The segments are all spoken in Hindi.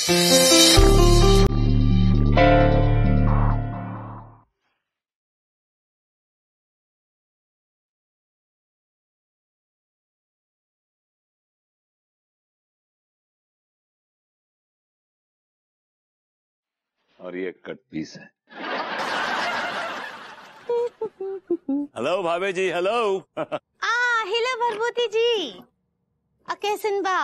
और ये कट पीस है। हेलो भाभी जी, हेलो। हेलो भरभूति जी, कैसन बा?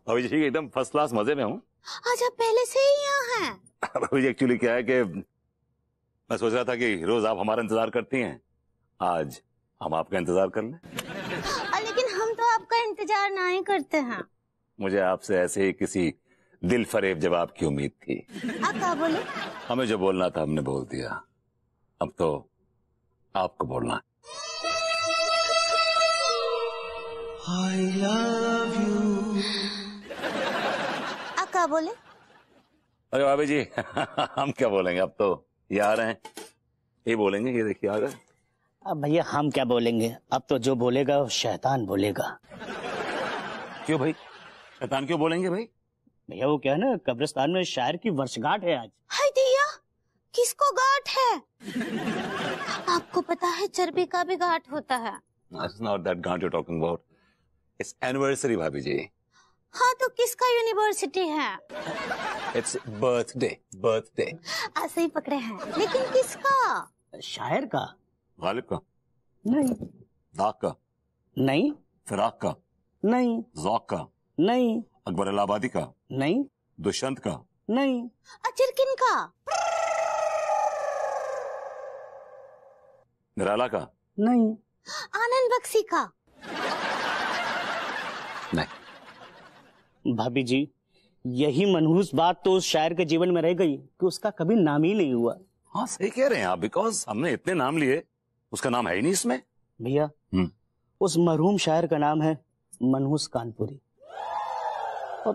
भाभी जी एकदम फर्स्ट क्लास मजे में हूँ। आज आप पहले से ही यहाँ हैं? भाभी जी एक्चुअली क्या है कि मैं सोच रहा था कि रोज आप हमारा इंतजार करती हैं, आज हम आपका इंतजार कर लें। लेकिन हम तो आपका इंतजार नहीं करते हैं। मुझे आपसे ऐसे ही किसी दिल फरेब जवाब की उम्मीद थी। आप क्या बोले? हमें जो बोलना था हमने बोल दिया, अब तो आपको बोलना है। I love you. आप क्या बोले? अरे भाभी जी हम क्या बोलेंगे, अब तो ये आ रहे हैं, ये बोलेंगे। ये देखिए आ गए। अब भैया हम क्या बोलेंगे, अब तो जो बोलेगा वो शैतान बोलेगा। क्यों भाई, शैतान क्यों बोलेंगे भाई? भैया वो क्या है ना, कब्रिस्तान में शायर की वर्षगांठ है आज। हाय दिया, किसको गांठ है? आपको पता है चर्बी का भी गांठ होता है। It's not that गांठ you're talking about. It's anniversary भाभी जी। हाँ तो किसका यूनिवर्सिटी है? It's birthday, birthday. ऐसे ही पकड़े हैं, लेकिन किसका? शायर का? गालिब का? नहीं। दाग का? नहीं। फिराक का? नहीं। ज़ौक का? नहीं। अकबर इलाहाबादी का? नहीं। दुष्यंत का? नहीं। चिरकिन का? निराला का? नहीं। आनंद बख्शी का? नहीं। भाभी जी यही मनहूस बात तो उस शायर के जीवन में रह गई कि उसका कभी नाम ही नहीं हुआ। हाँ सही कह रहे हैं आप, बिकॉज हमने इतने नाम लिए, उसका नाम है ही नहीं इसमें। भैया उस मरहूम शायर का नाम है मनहूस कानपुरी। और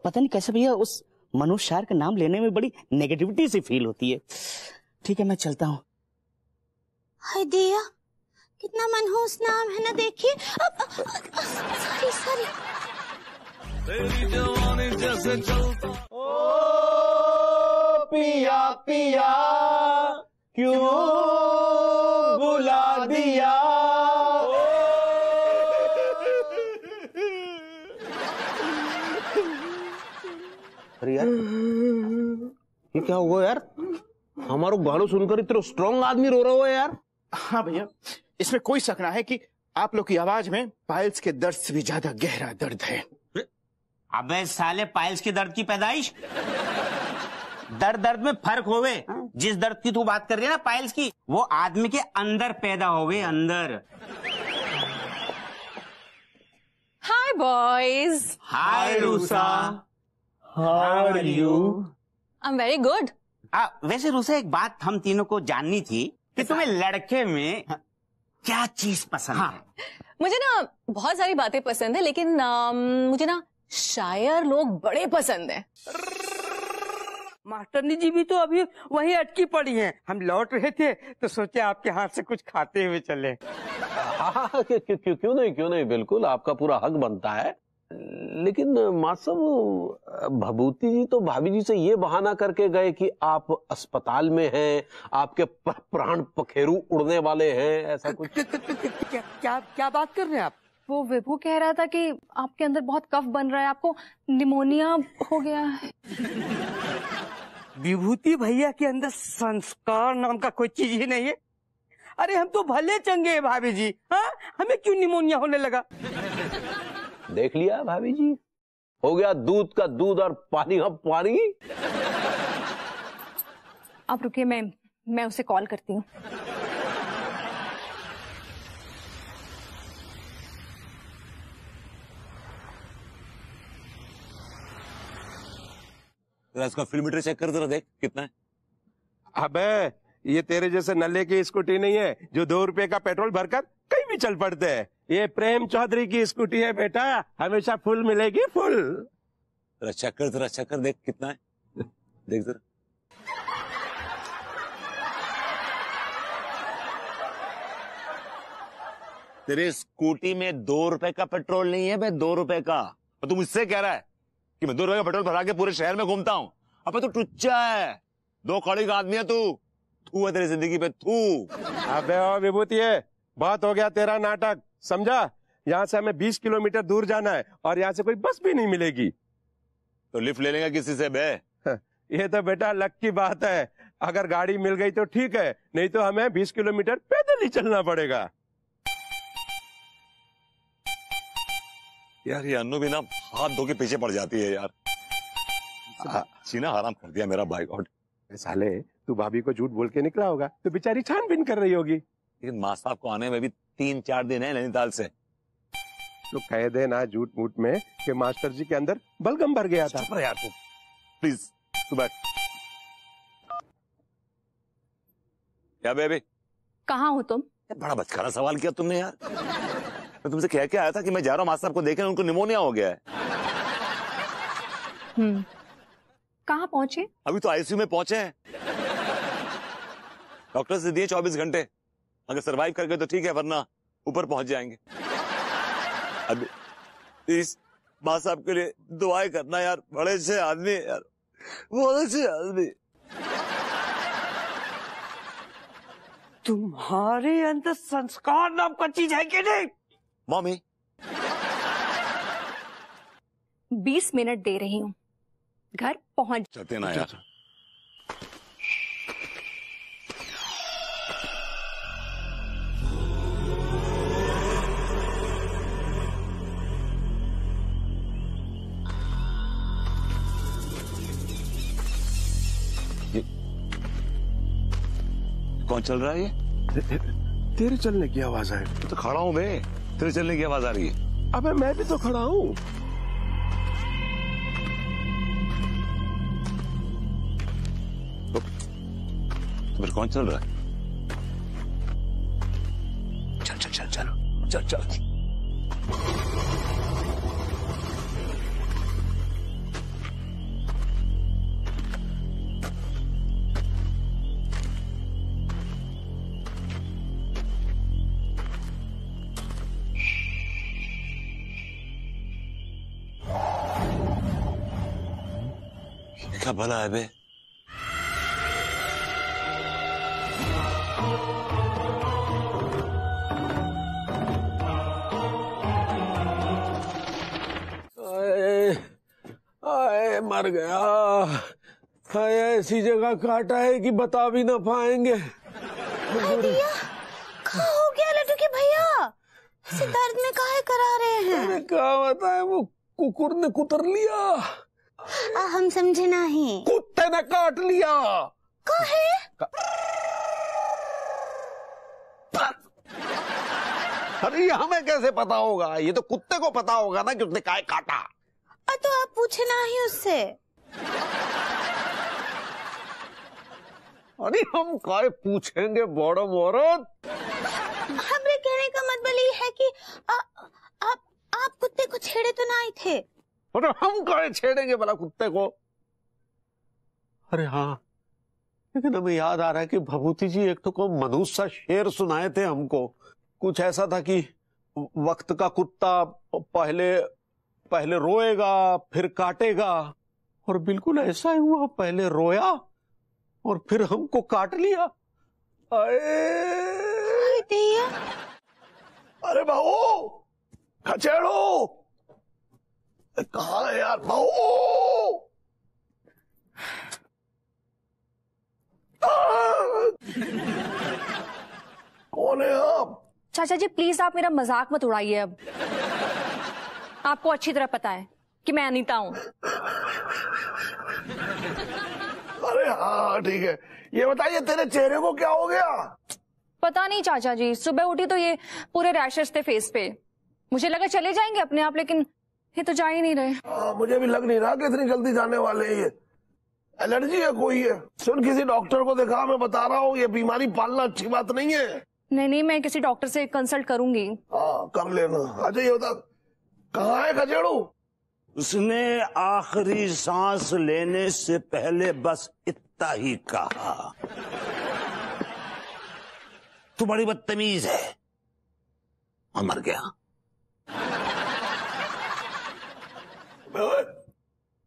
पता नहीं कैसे भैया उस मनहूस शायर का नाम लेने में बड़ी नेगेटिविटी सी फील होती है। ठीक है मैं चलता हूँ। हाय दिया, कितना मनहूस नाम है ना, देखिए। Sorry sorry. ओ पिया पिया क्यों बुला दिया। अरे यार ये क्या हुआ यार, हमारा गाना सुनकर इतना स्ट्रांग आदमी रो रहा हुआ है यार। हाँ भैया, इसमें कोई शक ना है कि आप लोग की आवाज में पायल्स के दर्द से भी ज्यादा गहरा दर्द है। अबे साले पायल्स के दर्द की पैदाइश, दर्द दर्द में फर्क होवे। जिस दर्द की तू बात कर रही है ना पायल्स की, वो आदमी के अंदर पैदा होवे, अंदर। Hi boys. Hi Rusa, how are you? I am very good. वैसे रूसा एक बात हम तीनों को जाननी थी कि तुम्हें लड़के में क्या चीज पसंद है? मुझे ना बहुत सारी बातें पसंद है, लेकिन मुझे ना शायर लोग बड़े पसंद है। मास्टरनी जी भी तो अभी वहीं अटकी पड़ी हैं। हम लौट रहे थे तो सोचे आपके हाथ से कुछ खाते हुए चले। हाँ क्यों नहीं, बिल्कुल आपका पूरा हक बनता है। लेकिन मासम भभूति जी तो भाभी जी से ये बहाना करके गए कि आप अस्पताल में हैं, आपके प्राण पखेरु उड़ने वाले हैं, ऐसा कुछ। क्या बात कर रहे हैं आप? वो विभू कह रहा था कि आपके अंदर बहुत कफ बन रहा है, आपको निमोनिया हो गया है। विभूति भैया के अंदर संस्कार नाम का कोई चीज ही नहीं है। अरे हम तो भले चंगे हैं भाभी जी, हाँ हमें क्यों निमोनिया होने लगा? देख लिया भाभी जी, हो गया दूध का दूध और पानी का पानी। आप रुकिए, मैं उसे कॉल करती हूँ। इसका किलोमीटर चेक कर जरा, देख कितना है। अबे ये तेरे जैसे नल्ले की स्कूटी नहीं है जो 2 रुपए का पेट्रोल भरकर कहीं भी चल पड़ते हैं। ये प्रेम चौधरी की स्कूटी है बेटा, हमेशा फुल मिलेगी, फुल। जरा चेक कर देख कितना है, देख जरा। तेरे स्कूटी में 2 रुपए का पेट्रोल नहीं है बे, 2 रुपए का। और तू मुझसे कह रहा है कि मैं 2 रुपए का पेट्रोल भरा के पूरे शहर में घूमता हूँ? अबे तू टुच्चा है, 2 कौड़ी का आदमी है तू है तेरी जिंदगी पे तू। अबे ओ विभूति है, बहुत हो गया तेरा नाटक, समझा? यहाँ से हमें 20 किलोमीटर दूर जाना है और यहाँ से कोई बस भी नहीं मिलेगी। तो लिफ्ट ले लेगा किसी से बे? ये तो बेटा लक की बात है, अगर गाड़ी मिल गई तो ठीक है, नहीं तो हमें 20 किलोमीटर पैदल ही चलना पड़ेगा। यार ये अन्नू भी ना हाथ धो के पीछे पड़ जाती है यार। सीना हराम कर दिया मेरा बाइक। और साले तू भाभी को झूठ बोल के निकला होगा तो बेचारी छानबीन कर रही होगी। लेकिन माँ साहब को आने में भी 3-4 दिन है नैनीताल से। तो कह दे ना झूठ मूठ में कि मास्टर जी के अंदर बलगम भर गया था। चुप रह यार तू, प्लीज तू बैठ। क्या बेबी? कहाँ हो तुम? बड़ा बचकाना सवाल किया तुमने यार। मैं तुमसे कह के आया था कि मैं जा रहा हूँ मास्टर साहब को देखने, उनको निमोनिया हो गया है। कहाँ पहुंचे? अभी तो आईसीयू में पहुंचे हैं। डॉक्टर से दिए 24 घंटे, अगर सरवाइव कर गए तो ठीक है, वरना ऊपर पहुंच जाएंगे। अभी इस माँ साहब के लिए दुआएं करना यार, बड़े अच्छे आदमी यार, बहुत अच्छे आदमी। तुम्हारे अंदर संस्कार नाम का चीज है कि नहीं? मम्मी 20 मिनट दे रही हूँ, घर पहुंच चलते ना यार। कौन चल रहा है ये? तेरे चलने की आवाज है। तो खड़ा हूं मैं, तेरे चलने की आवाज आ रही है। अबे मैं भी तो खड़ा हूँ। तो फिर कौन चल रहा है? चल चल चल चल चल चल। क्या भला है बे? आए मर गया। हाय ऐसी जगह काटा है कि बता भी ना पाएंगे। भैया क्या हो गया लड्डू के भैया? इसे दर्द में काहे करा रहे हैं? अरे क्या बताए, वो कुकुर ने कुतर लिया। हम समझे नहीं। कुत्ते ने काट लिया। काहे? अरे हमें कैसे पता होगा, ये तो कुत्ते को पता होगा ना कि उसने काय काटा। तो आप पूछे ना ही उससे। अरे हम काय पूछेंगे बड़ा औरत। हमरे कहने का मतलब ये है कि आप कुत्ते को छेड़े तो नहीं थे। अरे हम काय छेड़ेंगे भला कुत्ते को। अरे हाँ, लेकिन हमें याद आ रहा है कि भभूति जी एक तो को मनुष्य सा शेर सुनाए थे हमको। कुछ ऐसा था कि वक्त का कुत्ता पहले रोएगा फिर काटेगा, और बिल्कुल ऐसा ही हुआ, पहले रोया और फिर हमको काट लिया। दिया। अरे बाबू खचेड़ो, कहाँ है यार बाबू? कौन है आप? चाचा जी प्लीज आप मेरा मजाक मत उड़ाइए। अब आपको अच्छी तरह पता है कि मैं अनीता हूँ। अरे हाँ ठीक है, ये बताइए तेरे चेहरे को क्या हो गया? पता नहीं चाचा जी, सुबह उठी तो ये पूरे रैशेस थे फेस पे। मुझे लगा चले जाएंगे अपने आप, लेकिन ये तो जा ही नहीं रहे। मुझे भी लग नहीं रहा कि इतनी जल्दी जाने वाले हैं। ये एलर्जी है कोई है? सुन किसी डॉक्टर को दिखा, मैं बता रहा हूँ ये बीमारी पालना अच्छी बात नहीं है। नहीं, मैं किसी डॉक्टर से कंसल्ट करूंगी। हाँ कर लेना। अच्छा ये बता, कहाँ है खचेड़ू? उसने आखिरी सांस लेने से पहले बस इतना ही कहा, तू बड़ी बदतमीज है, और मर गया।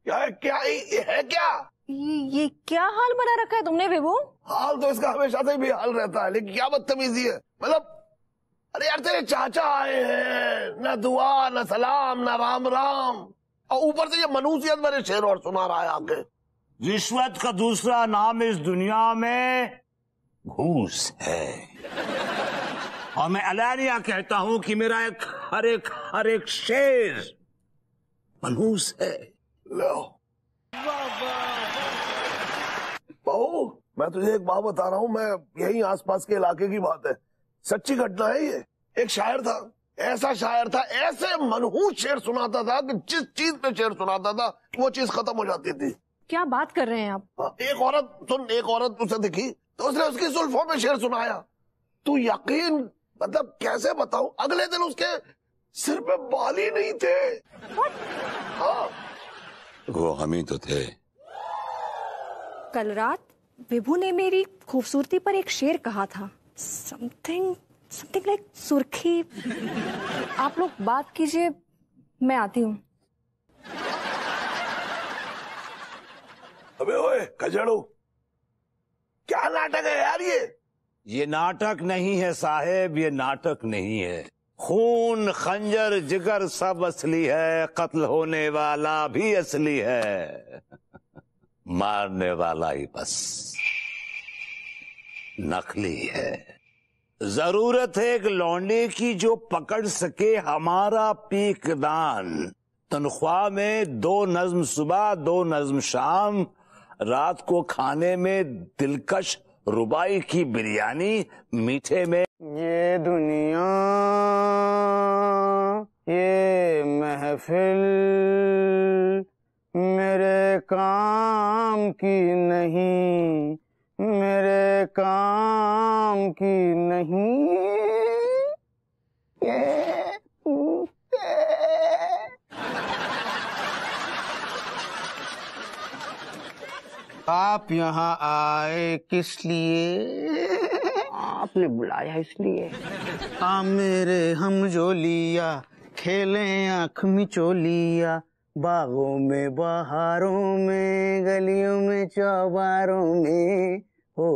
क्या ये है क्या? ये क्या हाल बना रखा है तुमने विभू? हाल तो इसका हमेशा से भी हाल रहता है, लेकिन क्या बदतमीजी है। मतलब अरे यार तेरे चाचा आए हैं, न दुआ न सलाम न राम राम, और ऊपर से ये मनुष्यत मेरे शेर और सुना रहा है आके। रिश्वत का दूसरा नाम इस दुनिया में घूस है, और मैं अलानिया कहता हूं कि मेरा हर एक शेर मनहूस है। लो बहू, मैं तुझे एक बात बता रहा हूँ, मैं यही आसपास के इलाके की बात है, सच्ची घटना है ये। एक शायर था, ऐसा शायर था, ऐसे मनहूस शेर सुनाता था कि जिस चीज पे शेर सुनाता था वो चीज खत्म हो जाती थी। क्या बात कर रहे हैं आप? एक औरत उसे दिखी तो उसने उसकी जुल्फों पे शेर सुनाया। तू यकीन, मतलब कैसे बताऊं, अगले दिन उसके सिर पे बाल ही नहीं थे। हाँ, वो हम ही तो थे। कल रात विभू ने मेरी खूबसूरती पर एक शेर कहा था, समथिंग लाइक सुर्खी। आप लोग बात कीजिए, मैं आती हूँ। अबे ओए खजड़ू, क्या नाटक है यार ये नाटक नहीं है साहेब, ये नाटक नहीं है। खून खंजर जिगर सब असली है, कत्ल होने वाला भी असली है, मारने वाला ही बस नकली है। जरूरत है एक लौंडे की जो पकड़ सके हमारा पीकदान। तनख्वाह में 2 नज्म सुबह 2 नज्म शाम, रात को खाने में दिलकश रुबाई की बिरयानी, मीठे में ये दुनिया, ये महफिल मेरे काम की नहीं, मेरे काम की नहीं। आप यहाँ आए किस लिए? आपने बुलाया इसलिए। आ मेरे हम जोलिया, खेले आँख मिचोलिया, बागों में बहारों में, गलियों में चौबारों में। ओ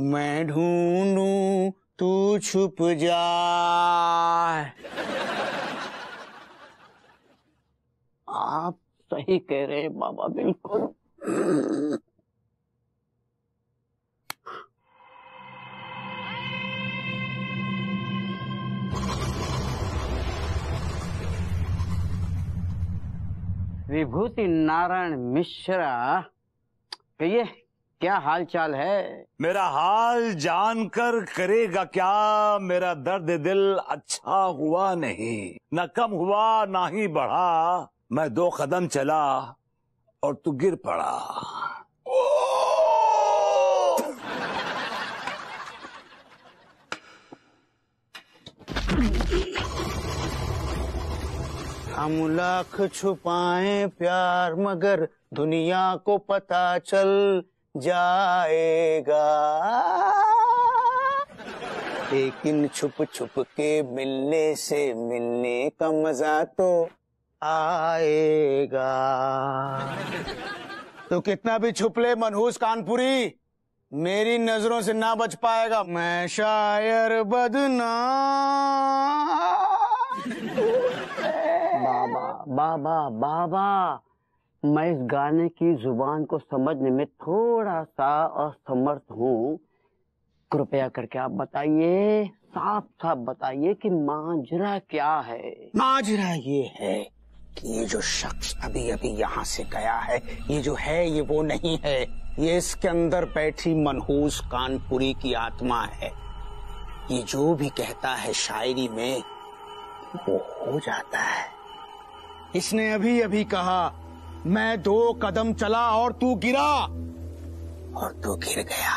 मैं ढूंढूं तू छुप जाए। आप सही कह रहे हैं बाबा, बिल्कुल। विभूति नारायण मिश्रा, कहिए क्या हाल चाल है? मेरा हाल जानकर करेगा क्या? मेरा दर्द दिल अच्छा हुआ नहीं, न कम हुआ ना ही बढ़ा। मैं 2 कदम चला और तू गिर पड़ा। हम लाख छुपाएं प्यार मगर दुनिया को पता चल जाएगा, लेकिन छुप छुप के मिलने से मिलने का मजा तो आएगा। तो कितना भी छुप ले मनहूस कानपुरी, मेरी नजरों से ना बच पाएगा। मैं शायर बदनाम। बाबा बाबा, मैं इस गाने की जुबान को समझने में थोड़ा सा असमर्थ हूँ। कृपया करके आप बताइए, साफ साफ बताइए कि माजरा क्या है। माजरा ये है कि ये जो शख्स अभी अभी यहाँ से गया है, ये जो है ये वो नहीं है, ये इसके अंदर बैठी मनहूस कानपुरी की आत्मा है। ये जो भी कहता है शायरी में वो हो जाता है। इसने अभी अभी कहा, मैं 2 कदम चला और तू गिरा, और तू गिर गया।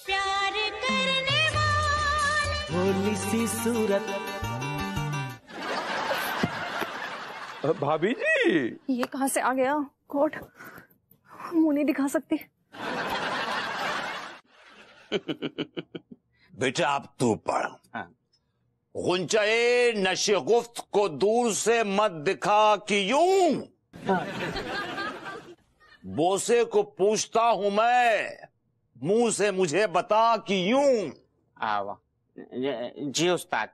प्यार करने वाले भोली सी सूरत। भाभी जी, ये कहाँ से आ गया? गॉड, मुंह नहीं दिखा सकती। बेटा अब तू पढ़। हाँ। गुंचाए नशे-गुफ्त को दूर से मत दिखा कि यूं। बोसे को पूछता हूं मैं, मुंह से मुझे बता कि यूं। जी उस्ताद।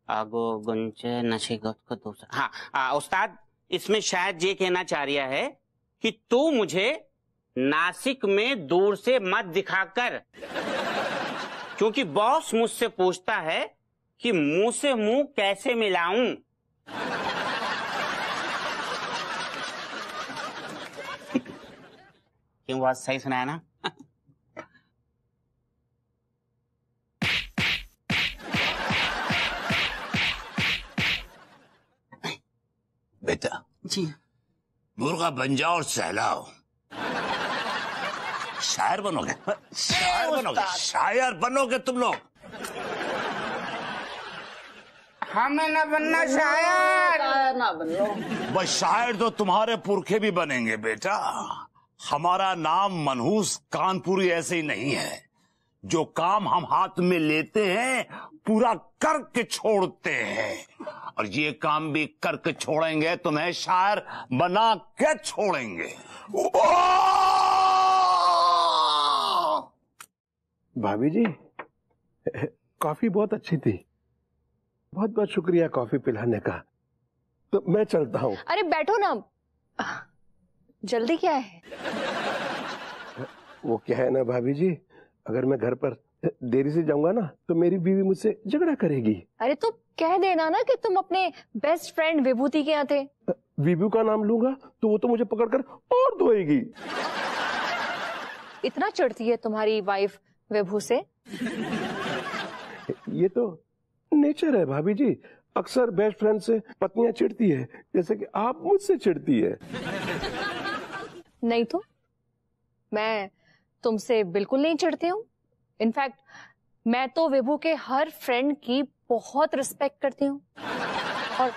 गुंचे नशे को दूसरा। हाँ उस्ताद, इसमें शायद ये कहना चाह रहा है कि तू मुझे नासिक में दूर से मत दिखाकर, क्योंकि बॉस मुझसे पूछता है कि मुंह से मुंह कैसे मिलाऊं। क्यों बात सही सुनाया ना? बेटा जी मुर्गा बन जाओ और सहलाओ। शायर बनोगे, शायर बनोगे, शायर बनोगे तुम लोग। हमें ना बनना शायर ना बन लो। बस शायर तो तुम्हारे पुरखे भी बनेंगे बेटा। हमारा नाम मनहूस कानपुरी ऐसे ही नहीं है। जो काम हम हाथ में लेते हैं पूरा करके छोड़ते हैं, और ये काम भी करके छोड़ेंगे, तुम्हें शायर बना के छोड़ेंगे। भाभी जी, कॉफी बहुत अच्छी थी। बहुत बहुत शुक्रिया कॉफी पिलाने का। तो मैं चलता हूँ। अरे बैठो ना, जल्दी क्या है? वो क्या है ना भाभी जी, अगर मैं घर पर देरी से जाऊंगा ना तो मेरी बीवी मुझसे झगड़ा करेगी। अरे तो कह देना ना कि तुम अपने बेस्ट फ्रेंड विभूति के यहाँ थे। विभू का नाम लूंगा तो वो तो मुझे पकड़कर और धोएगी। इतना चिढ़ती है तुम्हारी वाइफ विभू से? ये तो नेचर है भाभी जी। अक्सर बेस्ट फ्रेंड से पत्नियां चिढ़ती है, जैसे कि आप मुझसे चिढ़ती है। नहीं तो मैं तुमसे बिल्कुल नहीं चिढ़ती हूँ। इनफैक्ट मैं तो विभू के हर फ्रेंड की बहुत रिस्पेक्ट करती हूँ, और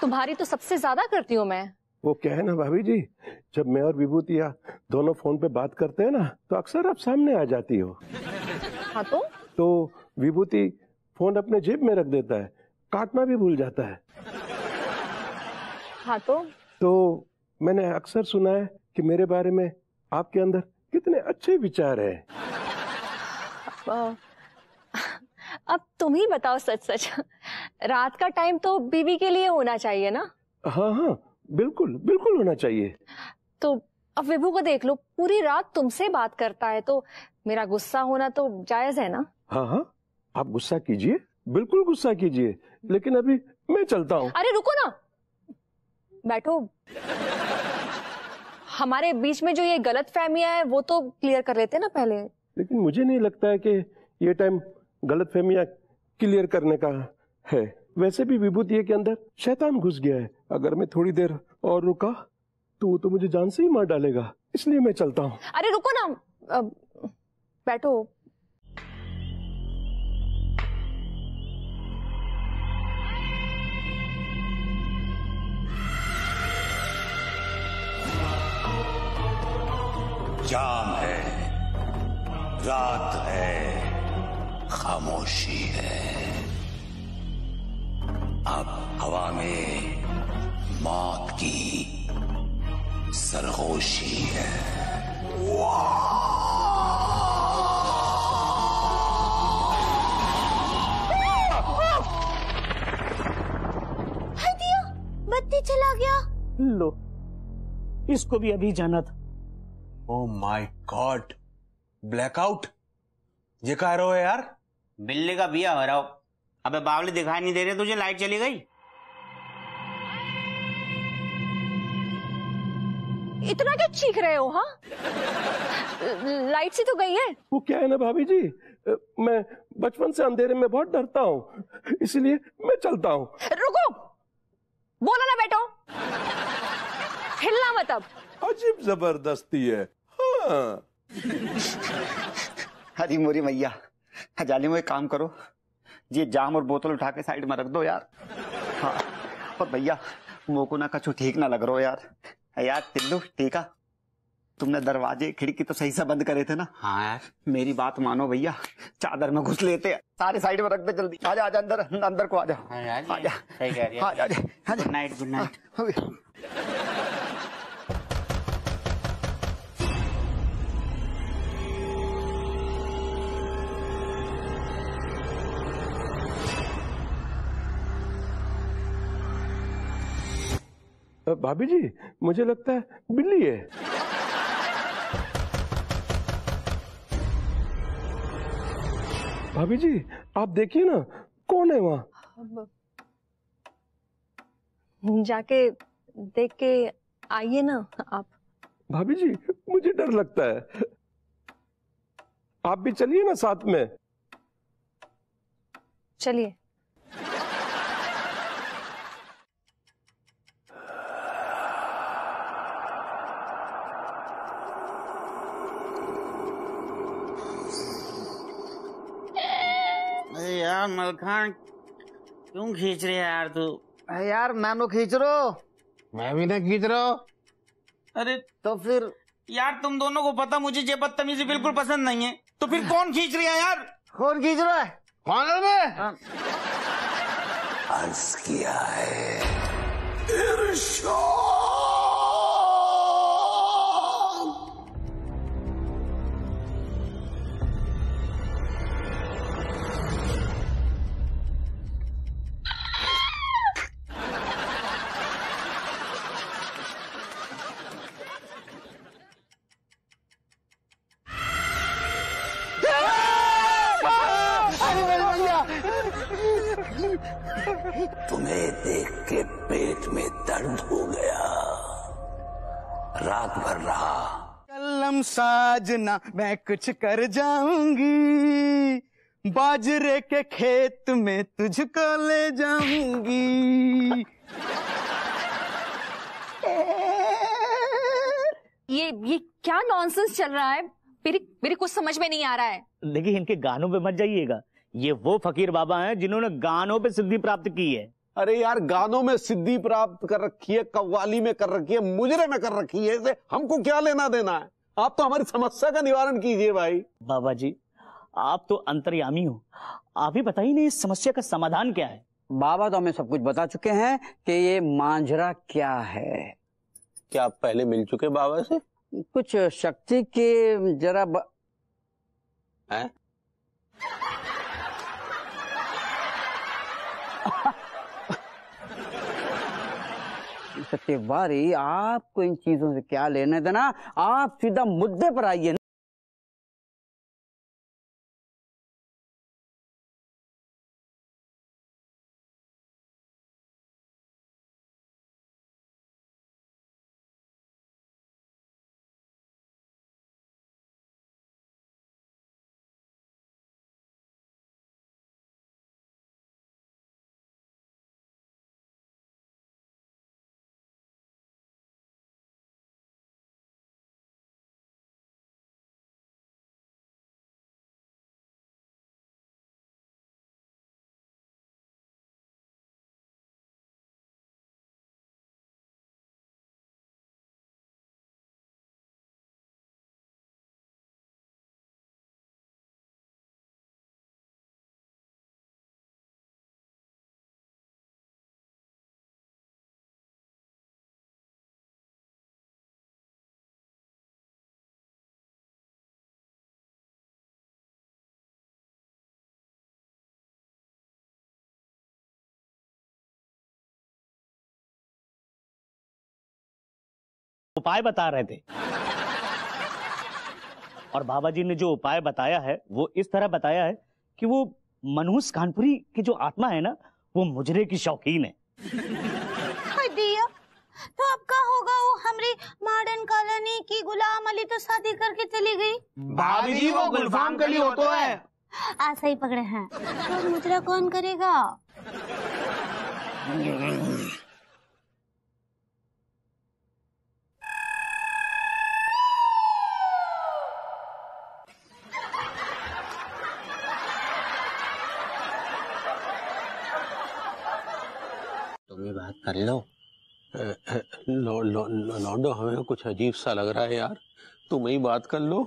तुम्हारी तो सबसे ज्यादा करती हूँ मैं। वो क्या है ना भाभी जी, जब मैं और विभूतिया दोनों फोन पे बात करते हैं ना तो अक्सर आप सामने आ जाती हो। हाँ तो विभूति फोन अपने जेब में रख देता है, काटना भी भूल जाता है। हाँ तो मैंने अक्सर सुना है कि मेरे बारे में आपके अंदर कितने अच्छे विचार हैं। अब तुम ही बताओ सच सच, रात का टाइम तो बीवी के लिए होना चाहिए ना? हाँ हाँ बिल्कुल बिल्कुल होना चाहिए। तो अब विभू को देख लो, पूरी रात तुमसे बात करता है, तो मेरा गुस्सा होना तो जायज है ना? हाँ हाँ आप गुस्सा कीजिए, बिल्कुल गुस्सा कीजिए, लेकिन अभी मैं चलता हूँ। अरे रुको ना, बैठो। हमारे बीच में जो ये गलत फहमियां है वो तो क्लियर कर लेते ना पहले। लेकिन मुझे नहीं लगता है कि ये टाइम गलत फहमियां क्लियर करने का है। वैसे भी विभूति के अंदर शैतान घुस गया है। अगर मैं थोड़ी देर और रुका तो वो तो मुझे जान से ही मार डालेगा, इसलिए मैं चलता हूँ। अरे रुको ना, बैठो। जाम है, रात है, खामोशी है। अब हवा में मौत की सरगोशी है। हाय दिया, बत्ती चला गया। लो, इसको भी अभी जाना था। Oh my God, blackout. ये कह रहे हो यार? बिल्ली का बिया हो रहा हो। अबे बावली दिखाई नहीं दे रही तुझे? लाइट चली गई। इतना क्या चीख रहे हो? हाँ, लाइट सी तो गई है। वो क्या है ना भाभी जी, मैं बचपन से अंधेरे में बहुत डरता हूँ, इसलिए मैं चलता हूँ। रुको, बोला ना बेटो, हिलना मत। अब अजीब जबरदस्ती है। हाँ। हरी मोरी मैया, जालिमो एक काम करो, ये जाम और बोतल उठा के साइड में रख दो यार। हाँ, और भैया मोको ना कछु ठीक ना लग रहा हो यार। यार टिल्लू ठीक है, तुमने दरवाजे खिड़की तो सही से बंद करे थे ना? हाँ यार। मेरी बात मानो भैया, चादर में घुस लेते, सारे साइड में रख दे, जल्दी आजा आजा, अंदर अंदर को आजा। आजा, सही कह रही है। आजा आजा। Good night, good night. भाभी जी, मुझे लगता है बिल्ली है। भाभी जी, आप देखिए ना, कौन है वहाँ? जाके देख के आइए ना आप। भाभी जी, मुझे डर लगता है। आप भी चलिए ना साथ में। चलिए। यार मलखान, क्यों खींच रही है यार तू? यार मैं खींच रहा, मैं भी ना खींच रहा हूँ। अरे तो फिर यार तुम दोनों को पता मुझे ये बदतमीजी बिल्कुल पसंद नहीं है, तो फिर कौन खींच रही है यार? कौन खींच रहा है? कौन है मैं? अर्ज किया है तुम्हें देख के पेट में दर्द हो गया, रात भर रहा। कलम साजना मैं कुछ कर जाऊंगी, बाजरे के खेत में तुझको ले जाऊंगी। ये क्या नॉनसेंस चल रहा है? मेरी कुछ समझ में नहीं आ रहा है। देखिए, इनके गानों पे मत जाइएगा। ये वो फकीर बाबा हैं जिन्होंने गानों पे सिद्धि प्राप्त की है। अरे यार, गानों में सिद्धि प्राप्त कर रखी है, कव्वाली में कर रखी है, मुजरे में कर रखी है, इसे हमको क्या लेना देना है? आप तो हमारी समस्या का निवारण कीजिए भाई। बाबा जी, आप तो अंतर्यामी हो, आप ही बताइए ना, इस समस्या का समाधान क्या है? बाबा तो हमें सब कुछ बता चुके हैं कि ये मांझरा क्या है। क्या आप पहले मिल चुके बाबा से? कुछ शक्ति के जरा हैं? सत्यवारी, आपको इन चीजों से क्या लेने देना? आप सीधा मुद्दे पर आइए। उपाय बता रहे थे, और बाबा जी ने जो उपाय बताया है वो इस तरह बताया है कि वो मनहूस कानपुरी की जो आत्मा है ना, वो मुजरे की शौकीन है। दिया तो अब का होगा? वो हमारी मॉडर्न कॉलोनी की गुलाम अली तो शादी करके चली गई। भाभी जी, वो गुलफाम कली हो तो है। ऐसा ही पकड़े हैं। तो मुजरा कौन करेगा? तुम ही बात कर लो, लौंडो, हमें कुछ अजीब सा लग रहा है यार, तुम ही बात कर लो।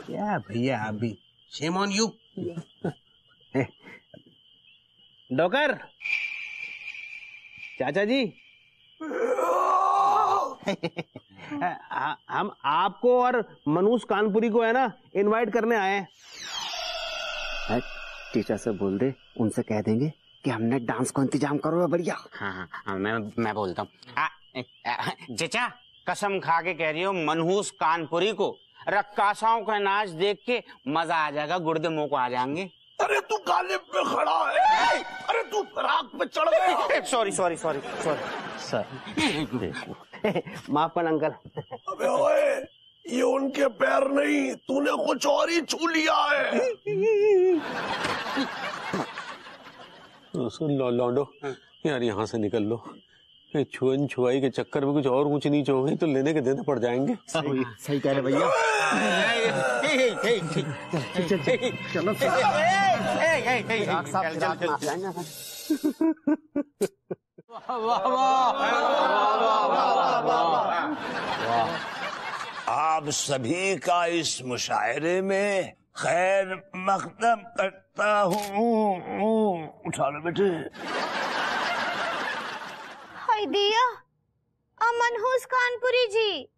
क्या भैया, अभी शेम ऑन यू। डॉक्टर चाचा जी, हम आपको और मनोज कानपुरी को है ना इनवाइट करने आए हैं। टीचर से बोल दे, उनसे कह देंगे कि हमने डांस को इंतजाम करो बढ़िया। हाँ, मैं बोलता हूँ। चचा, कसम खा के कह रही हो, मनहूस कानपुरी को रक्कासाओं का नाच देख के मजा आ जाएगा, गुर्दे मुंह को आ जाएंगे। अरे तू गालिब पे खड़ा है, अरे तू फराक पे चढ़ गया। सॉरी सर माफ कर अंकल। अबे ओए, ये उनके पैर नहीं, तूने कुछ और ही छू लिया है। सुन लौंडो यार, यहाँ से निकल लो। ये छुअन छुआई के चक्कर में कुछ और ऊंच नीच हो गई तो लेने के देने पड़ जाएंगे। सही कह रहे भैया। चलो आप सभी का इस मुशायरे में खैर मकदम करता हूँ। उठा लो बेटे। हाय दिया, मनहूस कानपुरी जी,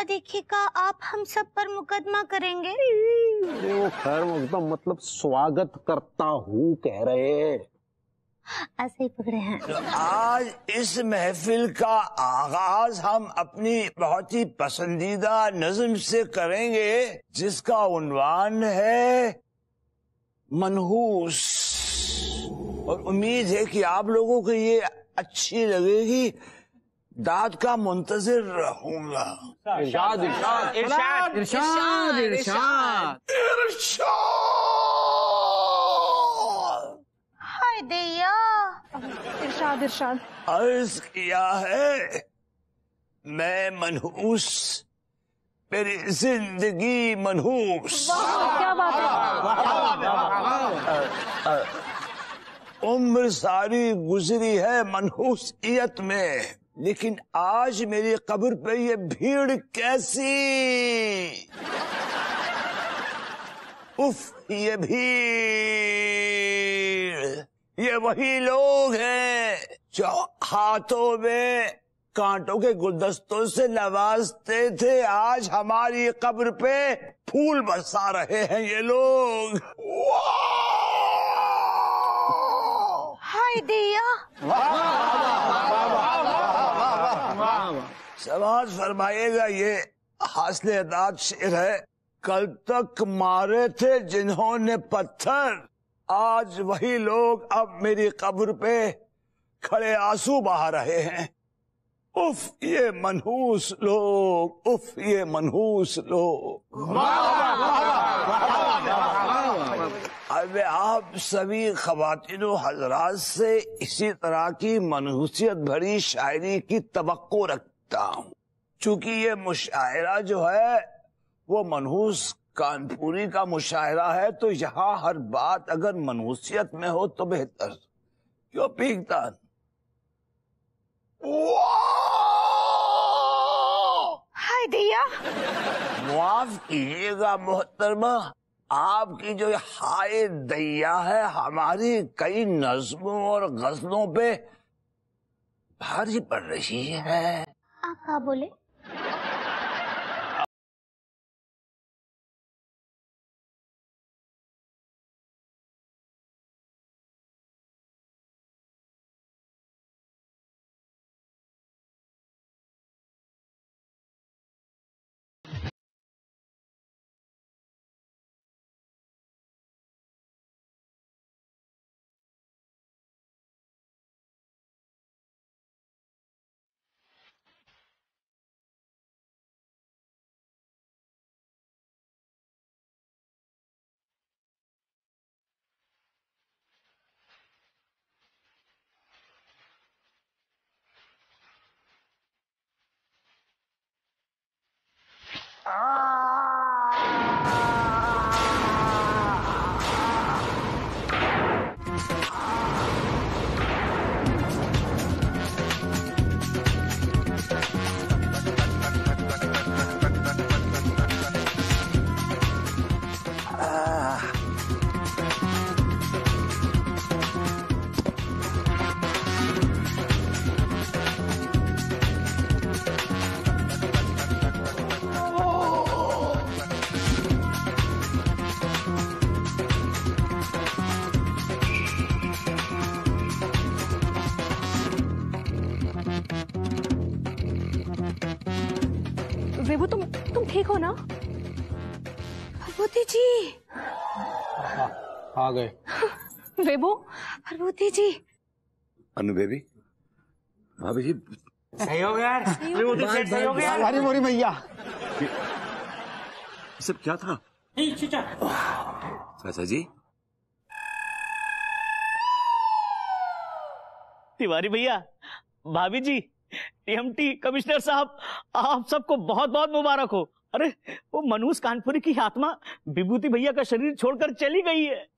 देखिएगा आप हम सब पर मुकदमा करेंगे। अरे वो खैर मकदम मतलब स्वागत करता हूँ कह रहे, ऐसे ही पकड़े हैं। तो आज इस महफिल का आगाज हम अपनी बहुत ही पसंदीदा नज्म से करेंगे, जिसका उन्वान है मनहूस। और उम्मीद है कि आप लोगों को ये अच्छी लगेगी। दाद का मुंतजिर रहूंगा। इरशाद इरशाद इरशाद इरशाद इरशाद इरशाद। हाय दिया, इरशाद इरशाद। अर्ज किया है, मैं मनहूस, मेरी जिंदगी मनहूस। क्या बात है। उम्र सारी गुजरी है मनहूसियत में, लेकिन आज मेरी कब्र पे ये भीड़ कैसी। उफ, ये भीड़, ये वही लोग हैं जो हाथों में कांटों के गुलदस्तों से नवाजते थे, आज हमारी कब्र पे फूल बरसा रहे हैं ये लोग। हाय दिया। समाज फरमाइएगा, ये हासिल अदाद शेर है। कल तक मारे थे जिन्होंने पत्थर, आज वही लोग अब मेरी कब्र पे खड़े आंसू बहा रहे हैं। उफ, ये मनहूस लोग, उफ, ये मनहूस लोग। अब आप सभी ख्वातीनो हजरात से इसी तरह की मनहूसियत भरी शायरी की तवक्को रखता हूँ। चूंकि ये मुशायरा जो है वो मनहूस कानपुरी का मुशायरा है, तो यहाँ हर बात अगर मनहूसियत में हो तो बेहतर। क्यों पीकता? हाय दिया। मुआफ कीजिएगा मोहतरमा, आपकी जो हाय दैया है हमारी कई नज्मों और गजलों पे भारी पड़ रही है। आप क्या बोले? विभू तुम ठीक हो ना? भभूति जी आ गए। विभू, भभूति जी। अनु बेबी, भाभी जी सही हो गया यार, विभूति सेठ सही हो गया। हमारी मोरी मैया। सब क्या था? चाचा जी, तिवारी भैया, भाभी जी, टीएमटी कमिश्नर साहब, आप सबको बहुत बहुत मुबारक हो। अरे वो मनहूस कानपुरी की आत्मा विभूति भैया का शरीर छोड़कर चली गई है।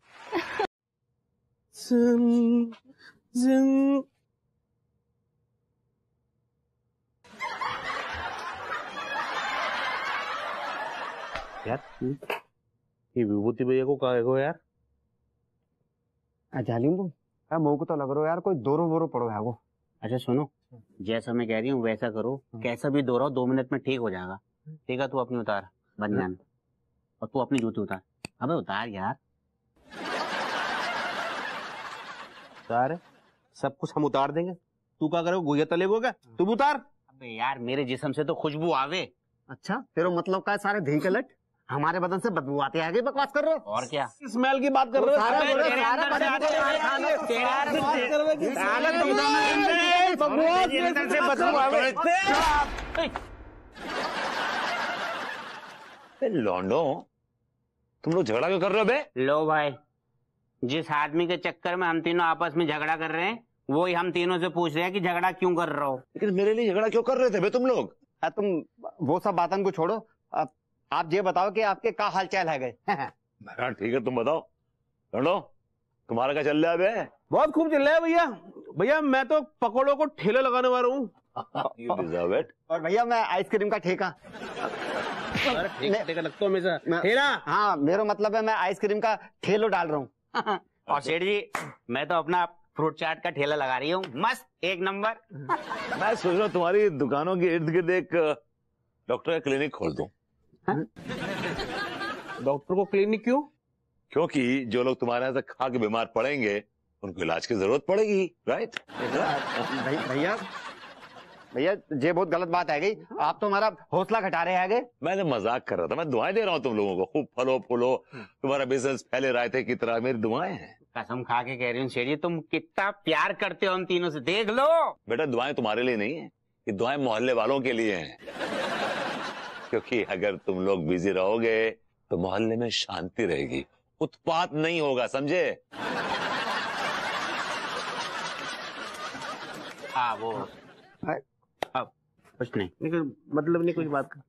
यार ये विभूति भैया को कहा गो यार? जालिम मोह को तो लग रहा है यार कोई दोरो वोरो पड़ो है वो। अच्छा सुनो, जैसा मैं कह रही हूँ वैसा करो, कैसा भी दोहराओ 2 मिनट में ठीक हो जाएगा। ठीक है, तू अपनी उतार बनियान, और तू अपनी जूती उतार। अबे उतार यार। उतार, सब कुछ हम उतार देंगे, तू क्या करोगे? गुइया तले को क्या? तू उतार। अबे यार मेरे जिस्म से तो खुशबू आवे। अच्छा तेरा मतलब का है सारे ढींकलट हमारे बदन से बदबू आते आगे बकवास कर रहे हो? और क्या स्मेल की बात कर रहे हो? लौंडो, तुम लोग झगड़ा क्यों कर रहे हो बे? लो भाई, जिस आदमी के चक्कर में हम तीनों आपस में झगड़ा कर रहे हैं, वो ही हम तीनों से पूछ रहे हैं कि झगड़ा क्यों कर रहे हो। लेकिन मेरे लिए झगड़ा क्यों कर रहे थे बे तुम लोग? तुम वो सब बातन को छोड़ो, आप ये बताओ कि आपके क्या हाल चाल है गए? हाँ ठीक है, तुम बताओ। लौंडो, तुम्हारा क्या चल रहा है बे? बहुत खूब चल रहा है भैया। भैया मैं तो पकौड़ों को ठेले लगाने वाला हूँ। You deserve it. और भैया मैं आइसक्रीम का ठेका। ठेका लगता हूँ हमेशा। ठेला? हाँ मेरा मतलब है मैं आइसक्रीम का ठेलो डाल रहा हूँ। और सेठ जी, मैं तो अपना फ्रूट चाट का ठेला लगा रही हूँ, मस्त एक नंबर। मैं सोच रहा हूँ तुम्हारी दुकानों के इर्द गिर्द एक डॉक्टर का क्लिनिक खोल दूं। डॉक्टर को क्लिनिक क्यों? क्योंकि जो लोग तुम्हारे यहाँ से खा के बीमार पड़ेंगे उनको इलाज की जरूरत पड़ेगी, राइट? भैया भैया ये बहुत गलत बात है गई, आप तो हमारा हौसला घटा रहे हैं। मैंने मजाक कर रहा था, मैं दुआएं दे रहा हूँ तुम लोगों को, खूब फलो फूलो, तुम्हारा बिजनेस फैले रायते की तरह, मेरी दुआएं हैं। कसम खा के कह रही हूँ सेठ जी, तुम कितना प्यार करते हो उन तीनों से, देख लो। बेटा दुआएं तुम्हारे लिए नहीं है, ये दुआएं मोहल्ले वालों के लिए हैं। क्योंकि अगर तुम लोग बिजी रहोगे तो मोहल्ले में शांति रहेगी, उत्पात नहीं होगा, समझे? हाँ वो अब कुछ नहीं, मतलब नहीं कुछ बात का।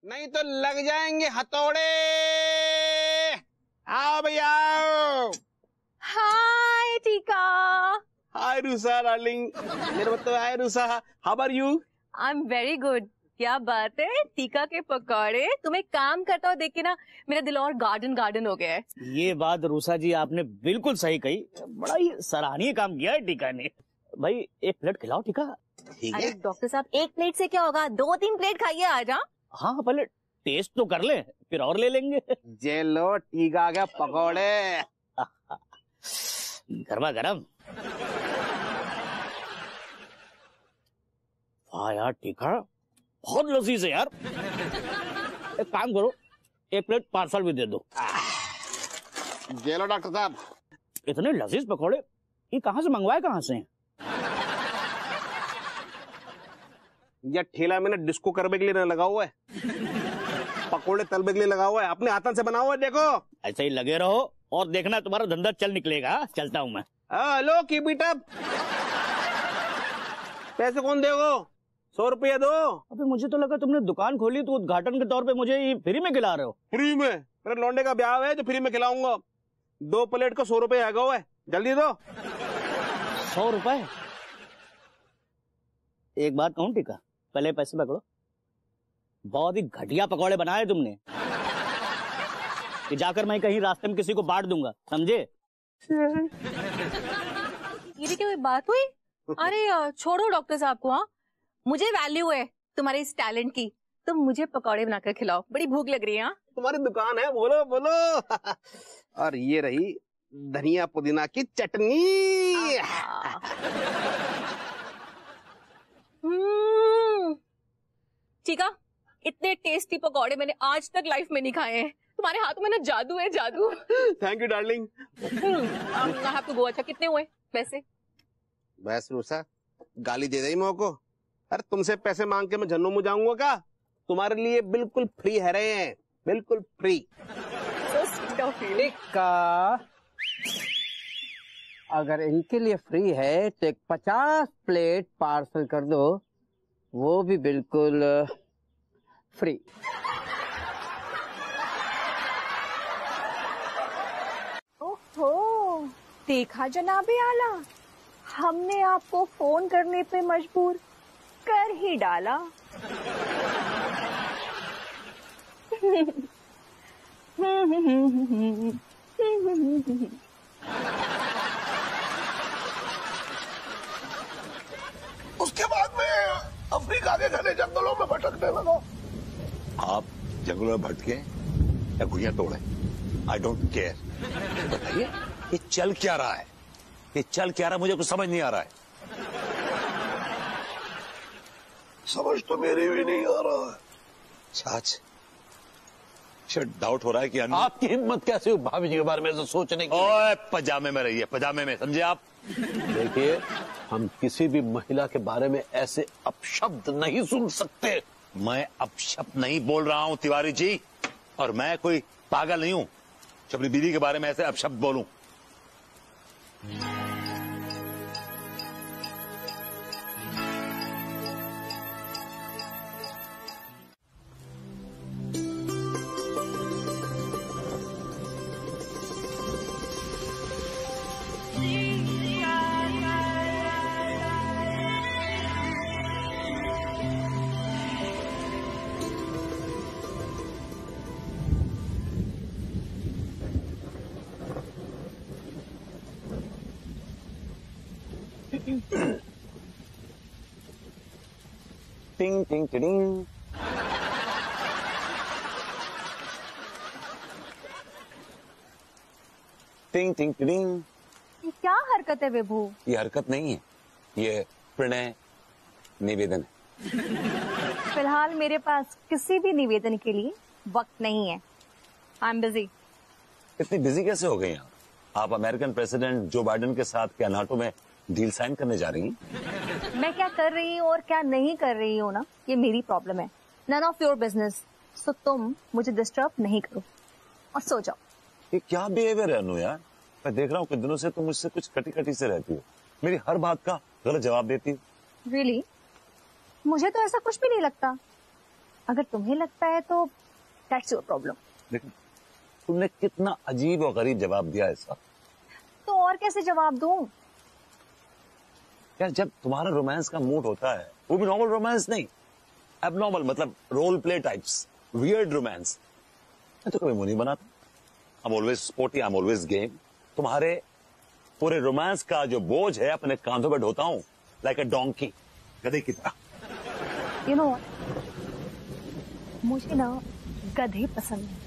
नहीं तो लग जाएंगे हथौड़े। आओ भैया। Hi Tika. Hi Rusa darling. मेरा मतलब hi Rusa, how are you? I am very good. क्या बात है, टीका के पकौड़े। तुम्हें काम करता हो देख के ना मेरा दिल और गार्डन गार्डन हो गया है। ये बात रूसा जी आपने बिल्कुल सही कही, बड़ा ही सराहनीय काम किया है टीका ने। भाई एक प्लेट खिलाओ टीका। अरे डॉक्टर साहब, एक प्लेट से क्या होगा, 2-3 प्लेट खाइए आज। हाँ पहले टेस्ट तो कर ले, फिर और ले लेंगे। जे लो टीका आ गया पकौड़े। गरमा गरम। हाँ यार टीका बहुत लजीज है यार। एक काम करो, एक प्लेट पार्सल भी दे दो। जे लो डॉक्टर साहब। इतने लजीज पकौड़े ये कहाँ से मंगवाए, कहाँ से? यह ठेला मैंने डिस्को करने के लिए लगा हुआ है, पकोड़े तलने के लिए लगा हुआ है, अपने हाथों से बना हुआ है। देखो ऐसे ही लगे रहो और देखना तुम्हारा धंधा चल निकलेगा। चलता हूँ मैं। Hello keep it up. पैसे कौन देगो? 100 रुपया दो। अबे मुझे तो लगा तुमने दुकान खोली तो उद्घाटन के तौर पे मुझे ये फ्री में खिला रहे हो। फ्री में? मेरे लौंडे का ब्याह है जो फ्री में खिलाऊंगा। 2 प्लेट को 100 रुपए आगा हुआ है, जल्दी दो। 100 रुपए? एक बात कहूँ टीका, पहले पैसे पकड़ो। बहुत ही घटिया पकौड़े बनाए तुमने, कि जाकर मैं कहीं रास्ते में किसी को बांट दूंगा, समझे? ये भी क्या बात हुई? अरे छोड़ो डॉक्टर साहब को। हाँ मुझे वैल्यू है तुम्हारे इस टैलेंट की, तुम मुझे पकौड़े बनाकर खिलाओ, बड़ी भूख लग रही है। हाँ तुम्हारी दुकान है, बोलो बोलो। और ये रही धनिया पुदीना की चटनी। ठीक है, इतने टेस्टी पकौड़े मैंने आज तक लाइफ में नहीं खाए हैं। तुम्हारे हाथों में ना जादू है, जादू। Thank you darling. I have to go. अच्छा कितने हुए पैसे? बस रूसा, गाली दे रही मेरे को। अरे तुमसे पैसे मांग के मैं जन्नू मुँह जाऊंगा क्या? तुम्हारे लिए बिल्कुल फ्री है रहे हैं, बिल्कुल फ्री। का अगर इनके लिए फ्री है तो एक 50 प्लेट पार्सल कर दो, वो भी बिल्कुल फ्री। ओहो, देखा जनाबे आला, हमने आपको फोन करने पे मजबूर कर ही डाला। उसके बाद में अफ्रीका के घने जंगलों में भटकने लगा। आप जंगलों में भटके या गुड़िया तोड़े, आई डोंट केयर। बताइए ये चल क्या रहा है, ये चल क्या रहा है, मुझे कुछ समझ नहीं आ रहा है। समझ तो मेरी भी नहीं आ रहा है। छाछ डाउट हो रहा है कि आपकी हिम्मत कैसे हुई भाभी जी के बारे में ऐसा सोचने की? ओए पजामे में रहिए, पजामे में, समझे आप? देखिए, हम किसी भी महिला के बारे में ऐसे अपशब्द नहीं सुन सकते। मैं अपशब्द नहीं बोल रहा हूं तिवारी जी, और मैं कोई पागल नहीं हूं जो अपनी बीवी के बारे में ऐसे अपशब्द बोलूं। टिंग टिंग टिंग। टिंग टिंग टिंग। ये क्या हरकत है विभू? ये हरकत नहीं है, ये प्रणय निवेदन है। फिलहाल मेरे पास किसी भी निवेदन के लिए वक्त नहीं है। I am busy. इतनी बिजी कैसे हो गई आप अमेरिकन प्रेसिडेंट जो बाइडेन के साथ क्या नाटो में डील साइन करने जा रही हैं? मैं क्या कर रही हूँ और क्या नहीं कर रही हूँ ना, ये मेरी प्रॉब्लम है, नन ऑफ योर बिजनेस। सो तुम मुझे डिस्टर्ब नहीं करो और सो जाओ। ये क्या बिहेवियर है अनु यार? मैं देख रहा हूँ कुछ दिनों से तुम मुझसे कुछ कटी कटी से रहती हो, मेरी हर बात का गलत जवाब देती हो। रियली? मुझे तो ऐसा कुछ भी नहीं लगता। अगर तुम्हें लगता है तो दैट्स योर प्रॉब्लम। लेकिन तुमने कितना अजीब और गरीब जवाब दिया ऐसा। तो और कैसे जवाब दूं? यार जब तुम्हारा रोमांस का मूड होता है, वो भी नॉर्मल रोमांस नहीं, एबनॉर्मल, मतलब role play types, weird romance, मैं तो कभी मुंह नहीं बनाता। I am always sporty, I am always game. तुम्हारे पूरे रोमांस का जो बोझ है अपने कांधों पर ढोता हूं, लाइक अ डोंकी, गधे की तरह। यू नो, मुझे ना गधे पसंद है।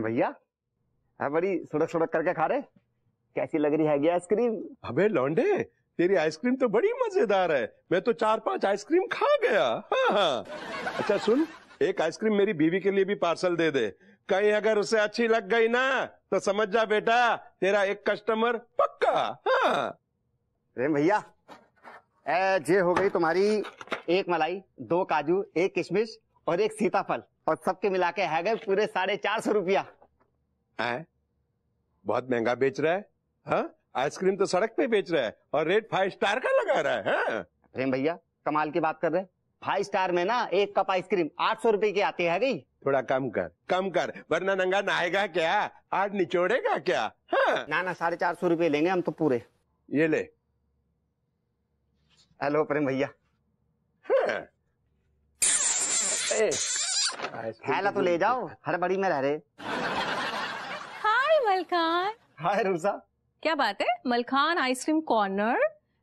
भैया बड़ी सुड़क सुड़क करके खा रहे, कैसी लग रही है आइसक्रीम? अबे लौंडे, तेरी आइसक्रीम तो बड़ी मजेदार है, मैं तो 4-5 आइसक्रीम खा गया। हाँ हाँ। अच्छा सुन, एक आइसक्रीम मेरी बीवी के लिए भी पार्सल दे दे। कहीं अगर उसे अच्छी लग गई ना तो समझ जा बेटा, तेरा एक कस्टमर पक्का। हाँ प्रेम भैया, ये हो गई तुम्हारी एक मलाई, 2 काजू, 1 किशमिश और 1 सीताफल, और सबके मिला के है गए पूरे 450 रुपया। बहुत महंगा बेच रहा है। हाँ, आइसक्रीम तो सड़क पे बेच रहा है और रेट 5 स्टार का लगा रहा है। हाँ? प्रेम भैया कमाल की बात कर रहे हैं। 5 स्टार में ना 1 कप आइसक्रीम 800 रुपए की आती है गई। थोड़ा कम कर, वरना नंगा नहाएगा क्या, आज निचोड़ेगा क्या? हाँ? ना 450 रुपए लेंगे हम तो पूरे। ये ले। हेलो प्रेम भैया। हाँ? हैला तो ले जाओ, हर बड़ी में रह रहे। हाय मलखान। हाय रूसा। क्या बात है मलखान, आइसक्रीम कॉर्नर?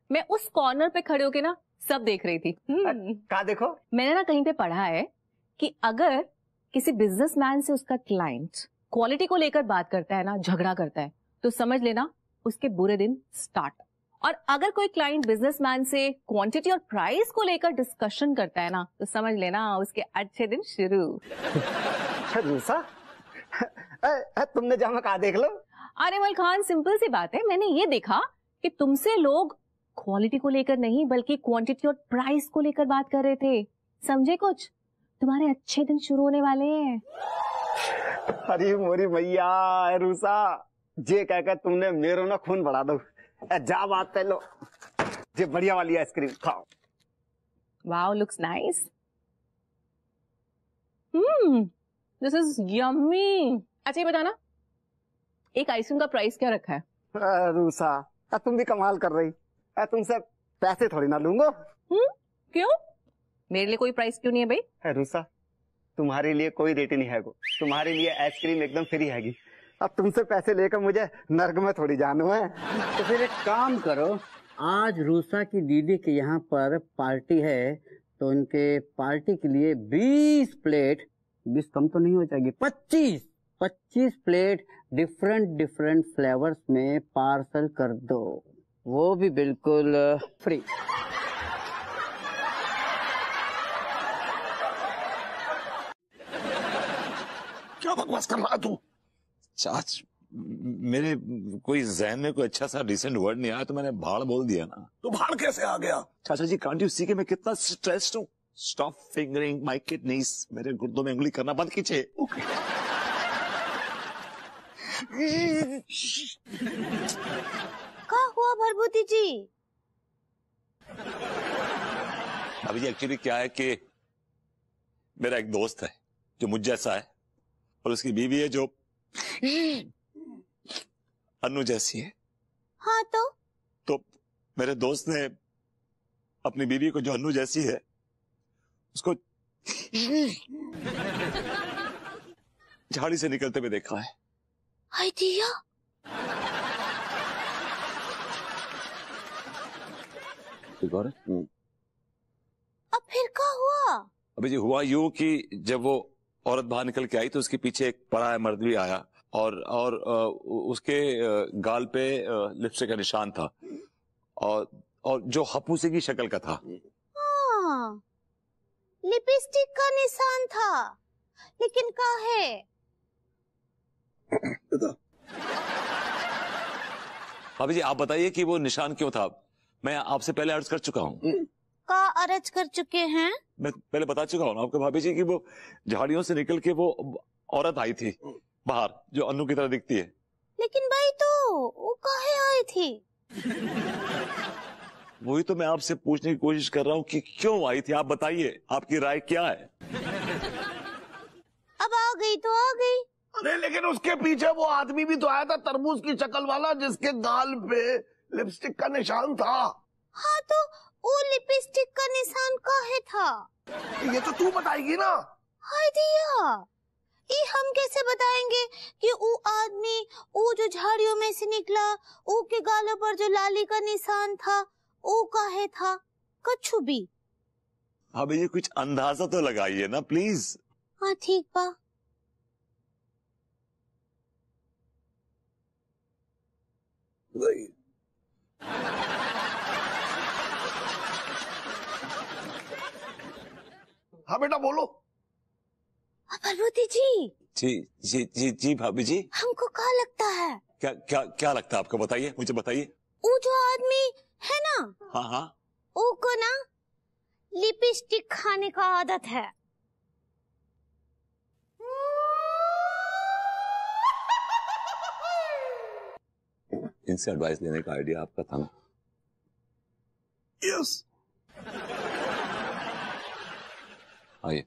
मैं उस कॉर्नर पे खड़े होके ना सब देख रही थी। क्या देखो? मैंने ना कहीं पे पढ़ा है कि अगर किसी बिजनेसमैन से उसका क्लाइंट क्वालिटी को लेकर बात करता है ना, झगड़ा करता है, तो समझ लेना उसके बुरे दिन स्टार्ट। और अगर कोई क्लाइंट बिजनेसमैन से क्वांटिटी और प्राइस को लेकर डिस्कशन करता है ना, तो समझ लेना उसके अच्छे दिन शुरू। रूसा, तुमने जहाँ कहा देख लो। अरे मलखान, सिंपल सी बात है, मैंने ये देखा कि तुमसे लोग क्वालिटी को लेकर नहीं बल्कि क्वांटिटी और प्राइस को लेकर बात कर रहे थे। समझे कुछ? तुम्हारे अच्छे दिन शुरू होने वाले हैं। अरे मोरी भैया रूसा, जे कहकर तुमने मेरो ना खून बढ़ा दो। जा बात कर लो, ये बढ़िया वाली आइसक्रीम खाओ। Wow, looks nice. This is yummy. अच्छा ये बताना, एक आइसक्रीम का प्राइस क्या रखा है? रूसा, तुम भी कमाल कर रही। तुमसे पैसे थोड़ी ना लूंगा। क्यों? मेरे लिए कोई प्राइस क्यों नहीं है भाई? रूसा, तुम्हारे लिए कोई रेट नहीं है, तुम्हारे लिए आइसक्रीम एकदम फ्री हैगी। अब तुमसे पैसे लेकर मुझे नर्क में थोड़ी जाना है। तो फिर एक काम करो, आज रूसा की दीदी के यहाँ पर पार्टी है, तो उनके पार्टी के लिए 20 प्लेट, 20 कम तो नहीं हो जाएगी, 25 प्लेट डिफरेंट फ्लेवर्स में पार्सल कर दो, वो भी बिल्कुल फ्री। क्या बकवास कर रहा है तू? चाच, मेरे कोई जहन में कोई अच्छा सा डिसेंट वर्ड नहीं आया तो मैंने भाड़ बोल दिया ना। तो भाड़ कैसे आ गया? चाचा जी, कांट यू सी कि मैं कितना स्ट्रेस्ड हूँ? Stop fingering my kidneys. मेरे गुर्दों में उंगली करना बंद कीजिए। क्या हुआ भरभूति जी? अभी एक्चुअली क्या है कि मेरा एक दोस्त है जो मुझ जैसा है और उसकी बीवी है जो अनु जैसी है। हाँ तो मेरे दोस्त ने अपनी बीवी को जो अनु जैसी है उसको झाड़ी से निकलते हुए देखा है। आइडिया। अब फिर क्या हुआ? अभी जी हुआ यूं कि जब वो औरत बाहर निकल के आई तो उसके पीछे एक पराया मर्द भी आया और उसके गाल पे लिपस्टिक का निशान था और जो हपूसे की शक्ल का था। हाँ, लिपस्टिक का निशान था, लेकिन क्या है? भाभी जी आप बताइए कि वो निशान क्यों था? मैं आपसे पहले अर्ज कर चुका हूँ। का अर्ज कर चुके हैं? मैं पहले बता चुका हूँ ना आपको भाभी जी कि वो झाड़ियों से निकल के वो औरत आई थी बाहर जो अनु की तरह दिखती है। लेकिन भाई तो वो काहे आई थी? वही तो मैं आपसे पूछने की कोशिश कर रहा हूँ कि क्यों आई थी। आप बताइए, आपकी राय क्या है? अब आ गई तो आ गई। अरे लेकिन उसके पीछे वो आदमी भी तो आया था, तरबूज की शक्ल वाला, जिसके गाल पे लिपस्टिक का निशान था। हाँ तो वो लिपस्टिक का निशान काहे था? ये तो तू बताएगी ना। हाय दिया, ये हम कैसे बताएंगे कि वो आदमी वो जो झाड़ियों में से निकला, वो के गालों पर जो लाली का निशान था वो काहे था? कछु भी। भाभी जी कुछ अंदाजा तो लगाइए ना प्लीज। हाँ ठीक बा। हाँ बेटा बोलो। भभूति जी। जी जी जी जी भाभी जी। हमको क्या लगता है? क्या क्या क्या लगता है आपको? बताइए, मुझे बताइए। वो जो आदमी है ना, हाँ हाँ, वो को ना लिपस्टिक खाने का आदत है। इनसे एडवाइस लेने का आइडिया आपका था ना? यस। आइए।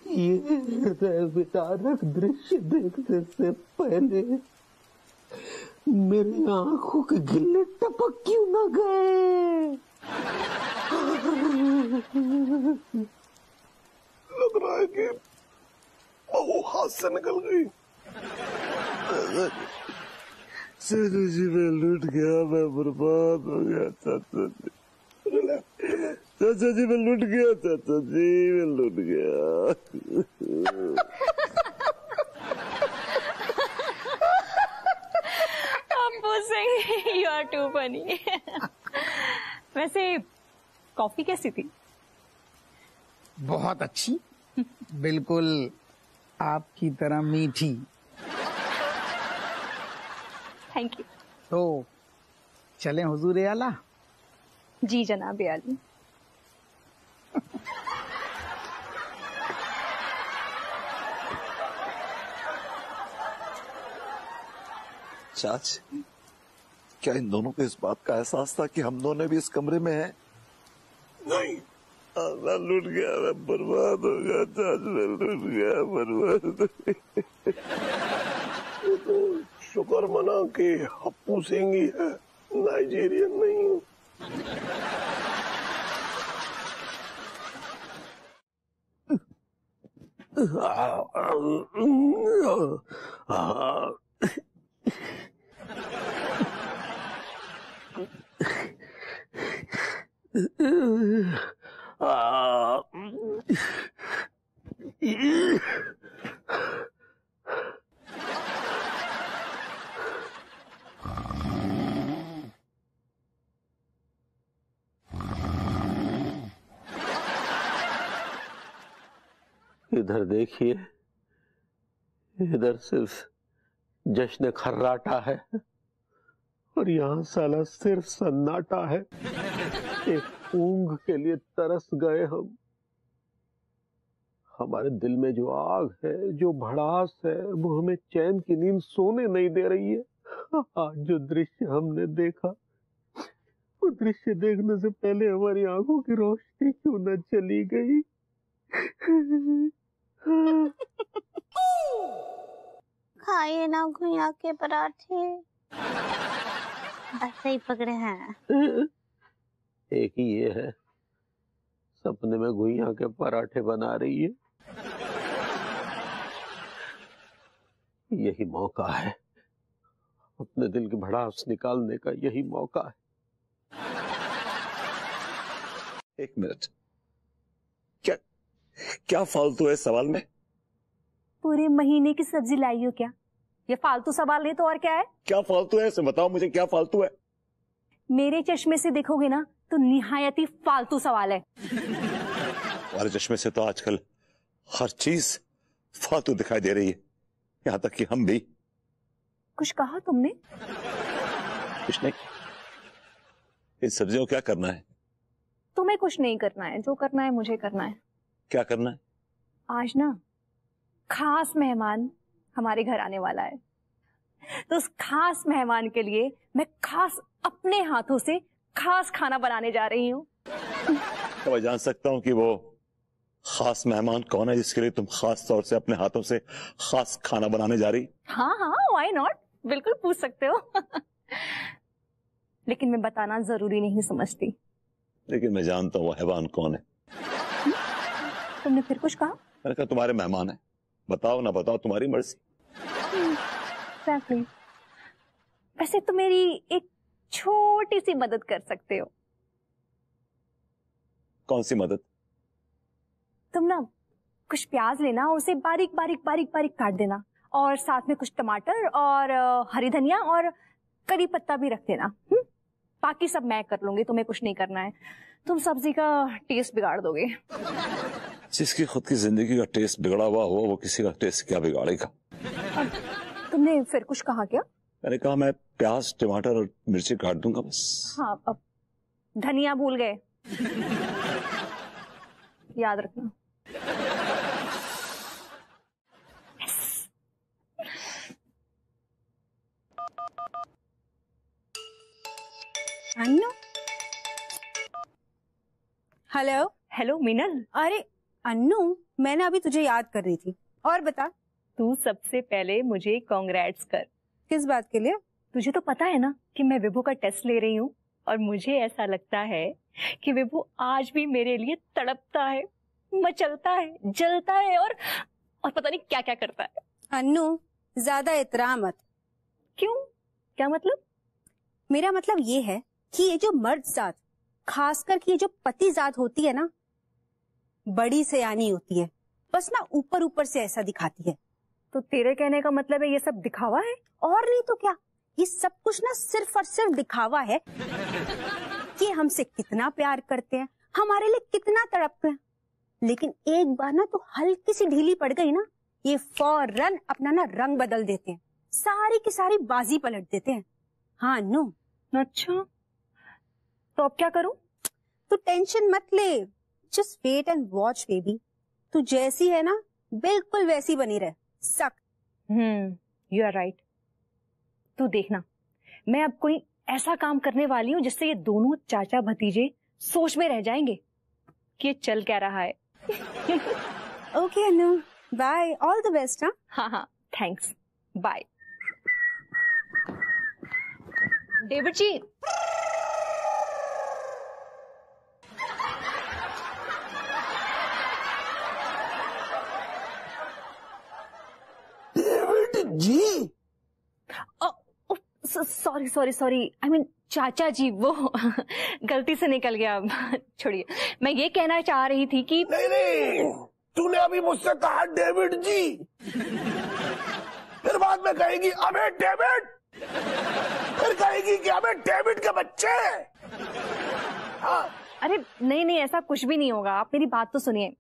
ये हृदय विदारक दृश्य देखने से पहले मेरी आंखों के गिल्ले टपक क्यों न गए? लग रहा है कि बहू हाथ से निकल गई। चाचा जी मैं लूट गया, मैं बर्बाद हो गया चाचा जी। चाचा जी मैं लूट गया, चाचा जी मैं लूट गया। Appu Singh, you are too funny. वैसे कॉफी कैसी थी? बहुत अच्छी, बिल्कुल आपकी तरह मीठी। थैंक यू। तो चलें हुजूर आला? जी जनाब आली। चाचा, क्या इन दोनों को इस बात का एहसास था कि हम दोनों भी इस कमरे में हैं? नहीं। मैं लूट गया, मैं बर्बाद हो गया चाचा, मैं लूट गया, बर्बाद। शुक्र मना कि अप्पू सिंह ही है, नाइजीरियन नहीं हूँ। इधर देखिए, इधर सिर्फ जश्न खर्राटा है और यहाँ साला सिर्फ सन्नाटा है। एक ऊंघ के लिए तरस गए हम। हमारे दिल में जो आग है, जो भड़ास है, वो हमें चैन की नींद सोने नहीं दे रही है। आज जो दृश्य हमने देखा, वो दृश्य देखने से पहले हमारी आंखों की रोशनी क्यों न चली गई? खाइए ना घुइयां के पराठे, ऐसे ही पकड़े हैं। एक ही ये है, सपने में घुइयां के पराठे बना रही है। यही मौका है, अपने दिल की भड़ास निकालने का यही मौका है। एक मिनट, क्या क्या फालतू है सवाल में? पूरे महीने की सब्जी लाई हो क्या? ये फालतू सवाल नहीं तो और क्या है? क्या फालतू है इसे बताओ मुझे, क्या फालतू है? मेरे चश्मे से देखोगे ना तो निहायत ही फालतू सवाल है। हमारे चश्मे से तो आजकल हर चीज फालतू दिखाई दे रही है, यहाँ तक कि हम भी। कुछ कहा तुमने? कुछ नहीं। इन सब्जियों को क्या करना है? तुम्हें कुछ नहीं करना है, जो करना है मुझे करना है। क्या करना है? आज ना खास मेहमान हमारे घर आने वाला है, तो उस खास मेहमान के लिए मैं खास अपने हाथों से खास खाना बनाने जा रही हूँ। क्या मैं जान सकता हूँ कि वो खास मेहमान कौन है जिसके लिए तुम खास तौर से अपने हाथों से खास खाना बनाने जा रही? हाँ हाँ, व्हाई नॉट, बिल्कुल पूछ सकते हो। लेकिन मैं बताना जरूरी नहीं समझती। लेकिन मैं जानता हूँ वो हैवान कौन है। तुमने फिर कुछ कहा? मैंने कहा तुम्हारे मेहमान है, बताओ ना बताओ, तुम्हारी मर्जी। Exactly. वैसे तो मेरी एक छोटी सी मदद कर सकते हो। कौन सी मदद? तुम ना कुछ प्याज लेना, उसे बारीक बारीक बारीक बारीक काट देना, और साथ में कुछ टमाटर और हरी धनिया और करी पत्ता भी रख देना। बाकी सब मैं कर लूंगी, तुम्हें कुछ नहीं करना है। तुम सब्जी का टेस्ट बिगाड़ दोगे। जिसकी खुद की जिंदगी का टेस्ट बिगड़ा हुआ हो वो किसी का टेस्ट क्या बिगाड़ेगा। तुमने फिर कुछ कहा क्या? मैंने कहा मैं प्याज टमाटर और मिर्ची काट दूंगा बस। हाँ, अब धनिया भूल गए, याद रखना। अन्नू, हेलो। हेलो मीनल। अरे अन्नू, मैंने अभी तुझे याद कर रही थी। और बता। तू सबसे पहले मुझे कांग्रेट्स कर। किस बात के लिए? तुझे तो पता है ना कि मैं विभू का टेस्ट ले रही हूँ, और मुझे ऐसा लगता है कि विभू आज भी मेरे लिए तड़पता है, मचलता है, जलता है, और पता नहीं क्या क्या करता है। अन्नू, ज्यादा इतरा मत। क्यों? क्या मतलब? मेरा मतलब ये है कि ये जो मर्द जात, खासकर कि ये जो पति जात होती है ना, बड़ी सयानी होती है, बस ना ऊपर ऊपर से ऐसा दिखाती है। तो तेरे कहने का मतलब है ये सब दिखावा है? और नहीं तो क्या, ये सब कुछ ना सिर्फ और सिर्फ दिखावा है कि हमसे कितना प्यार करते हैं, हमारे लिए कितना तड़पते हैं। लेकिन एक बार ना तो हल्की सी ढीली पड़ गई ना, ये फौरन अपना ना रंग बदल देते हैं, सारी की सारी बाजी पलट देते हैं। हाँ नो। अच्छा, तो अब क्या करूं? तू टेंशन मत ले, just wait and watch baby. तू जैसी है ना बिल्कुल वैसी बनी रहे, सख्त। You are right. तू देखना, मैं अब कोई ऐसा काम करने वाली हूँ जिससे ये दोनों चाचा भतीजे सोच में रह जाएंगे कि ये चल क्या रहा है। Okay Anu, bye, all the best. हाँ हाँ, thanks, bye. David ji, David ji? Sorry sorry sorry, I mean चाचा जी, वो गलती से निकल गया, छोड़िए। मैं ये कहना चाह रही थी कि नहीं, तूने अभी मुझसे कहा डेविड जी, फिर बाद में कहेगी अबे डेविड, फिर कहेगी कि अबे डेविड के बच्चे। हाँ। अरे नहीं नहीं, ऐसा कुछ भी नहीं होगा, आप मेरी बात तो सुनिए।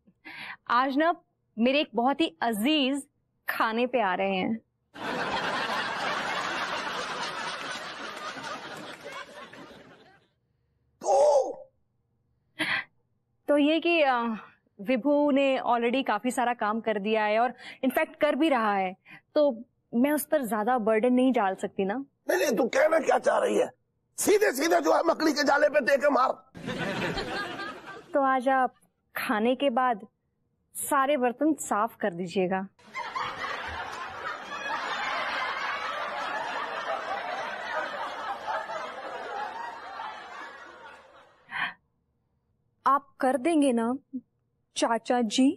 आज ना मेरे एक बहुत ही अजीज खाने पे आ रहे हैं। तो ये कि विभू ने ऑलरेडी काफी सारा काम कर दिया है, और इनफैक्ट कर भी रहा है, तो मैं उस पर ज्यादा बर्डन नहीं डाल सकती ना। नहीं, तू कहना क्या चाह रही है? सीधे सीधे जो है मकड़ी के जाले पे दे के मार। तो आज आप खाने के बाद सारे बर्तन साफ कर दीजिएगा। आप कर देंगे ना चाचा जी?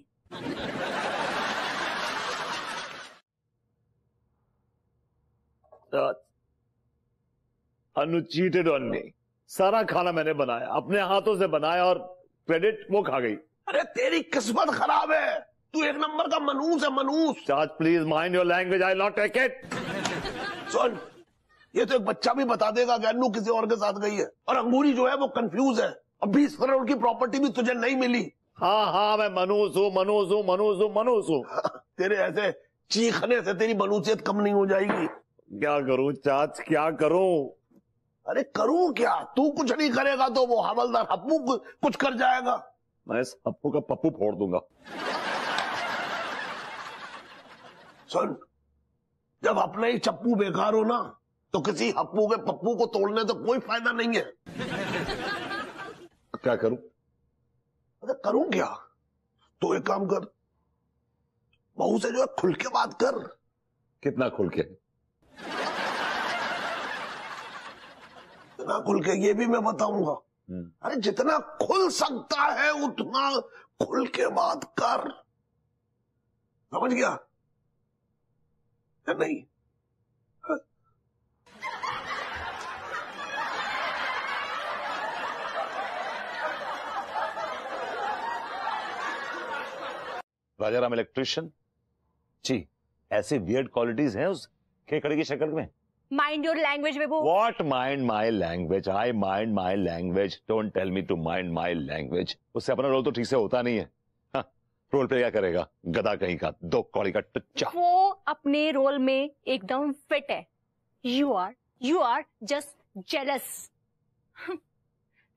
अनु चीटेड ऑन मी। सारा खाना मैंने बनाया, अपने हाथों से बनाया, और क्रेडिट वो खा गई। अरे तेरी किस्मत खराब है, तू एक नंबर का मनूस है, मनूस। चाच please mind your language, I not take it. सुन, ये तो एक बच्चा भी बता देगा कि अन्नू किसी और के साथ गई है, और अंगूरी जो है वो कंफ्यूज है। अब 20 करोड़ की प्रॉपर्टी भी तुझे नहीं मिली। हाँ, मैं मनूस हूँ, मनूस हूँ, मनूस हूँ, मनूस हूँ। तेरे ऐसे चीखने से तेरी मनूसियत कम नहीं हो जाएगी। क्या करूं चाच, क्या करूं? अरे करूं क्या? तू कुछ नहीं करेगा तो वो हवलदार हप्पू कुछ कर जाएगा। मैं इस हप्पू का पप्पू फोड़ दूंगा। सुन, जब अपना ही चप्पू बेकार हो ना, तो किसी हप्पू के पप्पू को तोड़ने तो कोई फायदा नहीं है। क्या करूं? अरे करूं क्या? तो एक काम कर, बहू से जो है खुल के बात कर। कितना खुल के? इतना खुल के ये भी मैं बताऊंगा। अरे जितना खुल सकता है उतना खुल के बात कर, समझ गया या नहीं? राजाराम इलेक्ट्रिशियन जी, ऐसी वियर्ड क्वालिटीज हैं उस खेकड़े की शक्ल में। Mind your language Vibhu. What mind my language? I mind my language. Don't tell me to mind my language. उससे अपना रोल तो ठीक से होता नहीं है। हाँ, रोल पे क्या करेगा, गधा कहीं का, दो कौड़ी का टुच्चा। वो अपने रोल में एकदम फिट है। You are just jealous.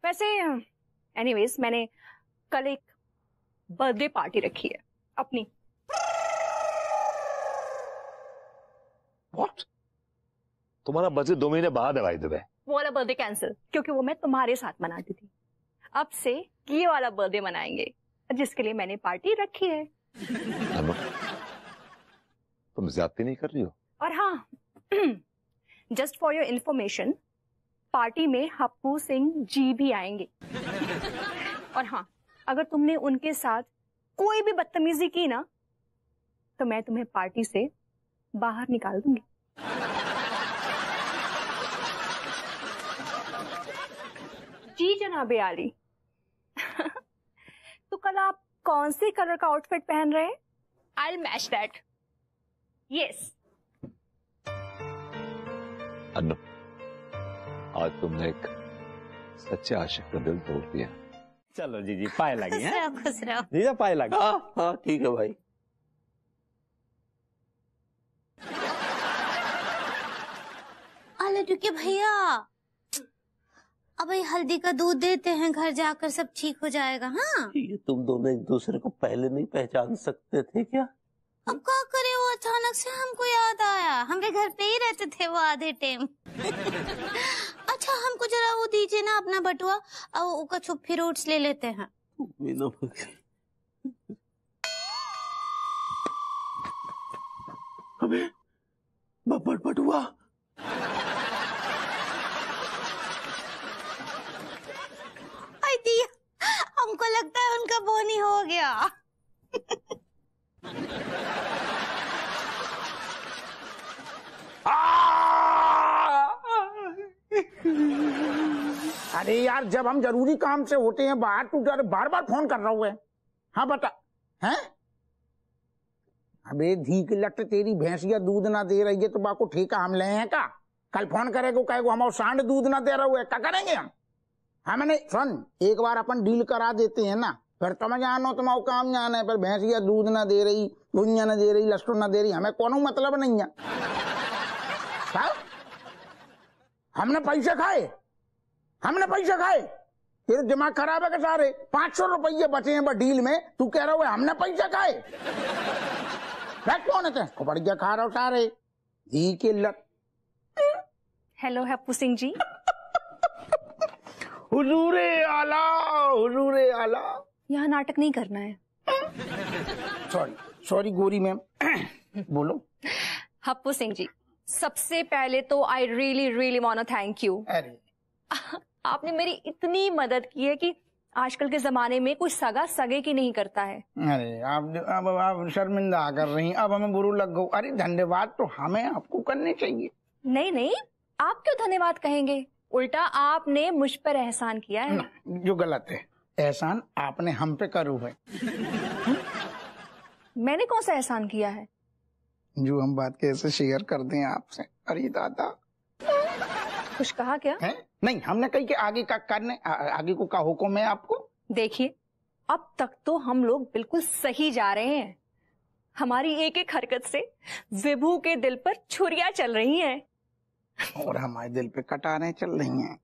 वैसे एनीवेज मैंने कल एक बर्थडे पार्टी रखी है अपनी। What? तुम्हारा बर्थडे 2 महीने बाद है भाई दुबे। वो वाला बर्थडे कैंसिल, क्योंकि वो मैं तुम्हारे साथ मनाती थी। अब से ये वाला बर्थडे मनाएंगे, जिसके लिए मैंने पार्टी रखी है। तुम ज्यादती नहीं कर रही हो? और हाँ, just for your information, party में हप्पू सिंह जी भी आएंगे। और हाँ, अगर तुमने उनके साथ कोई भी बदतमीजी की ना, तो मैं तुम्हें पार्टी से बाहर निकाल दूंगी। जी जनाबे आली। तो कल आप कौन से कलर का आउटफिट पहन रहे हैं? I'll match that. Yes. Annu, आज तुमने एक सच्चे आशिक का दिल तोड़ दिया। चलो जी पाए लगी है। खुश रहो। जीजा पाए लगी। हाँ ठीक है भाई। लड्डू के भैया, अब ये हल्दी का दूध देते हैं, घर जाकर सब ठीक हो जाएगा। हाँ, ये तुम दोनों एक दूसरे को पहले नहीं पहचान सकते थे क्या? अब क्या करे, वो अचानक से हमको याद आया। हमारे घर पे ही रहते थे वो आधे टाइम। अच्छा, हमको जरा वो दीजिए ना अपना बटुआ, और उसका छुप फ्रूट्स ले लेते हैं। हमें बटुआ हमको लगता है उनका बोनी हो गया। अरे यार, जब हम जरूरी काम से होते हैं बाहर, तू बार बार फोन कर रहा हुआ है। हाँ बता, हैं? अबे धी की लट, तेरी भैंसिया दूध ना दे रही है तो बाको ठेका हम ले हैं का? कल फोन करेगो कहेगो हमारा सांड दूध ना दे रहा हुआ है, क्या करेंगे हम? हमने सुन, एक बार अपन डील करा देते हैं ना, फिर तुम जानो तुम्हारा काम जाना है। पर भैंसिया दूध ना दे रही, गुंजा ना दे रही, लस्टो ना दे रही, हमें कोनो मतलब नहीं है। हमने पैसे खाए, फिर दिमाग खराब है कि सारे 500 रुपये बचे हैं बस डील में, तू कह रहा है हमने पैसे खाए। कौन है बढ़िया खा रहा हो सारे घी के लट। हेलो हप्पू सिंह जी। हुजूरे आला। यहाँ नाटक नहीं करना है। सॉरी गोरी मैम। बोलो। हप्पू सिंह जी, सबसे पहले तो I really want to thank you. अरे आपने मेरी इतनी मदद की है कि आजकल के जमाने में कोई सगा सगे की नहीं करता है। अरे आप शर्मिंदा कर रही हैं, अब हमें बुरू लग गो। अरे धन्यवाद तो हमें आपको करने चाहिए। नहीं, आप क्यों धन्यवाद कहेंगे? उल्टा आपने मुझ पर एहसान किया है। जो गलत है, एहसान आपने हम पे करू है। मैंने कौन सा एहसान किया है? जो हम बात कैसे शेयर कर दें आपसे। अरे दादा, कुछ कहा क्या? है? नहीं, हमने कही कि आगे का करने, आगे को का हुक्म है आपको। देखिए, अब तक तो हम लोग बिल्कुल सही जा रहे हैं। हमारी एक एक हरकत से विभू के दिल पर छुरियां चल रही हैं। और हमारे दिल पे कटारें चल रही हैं।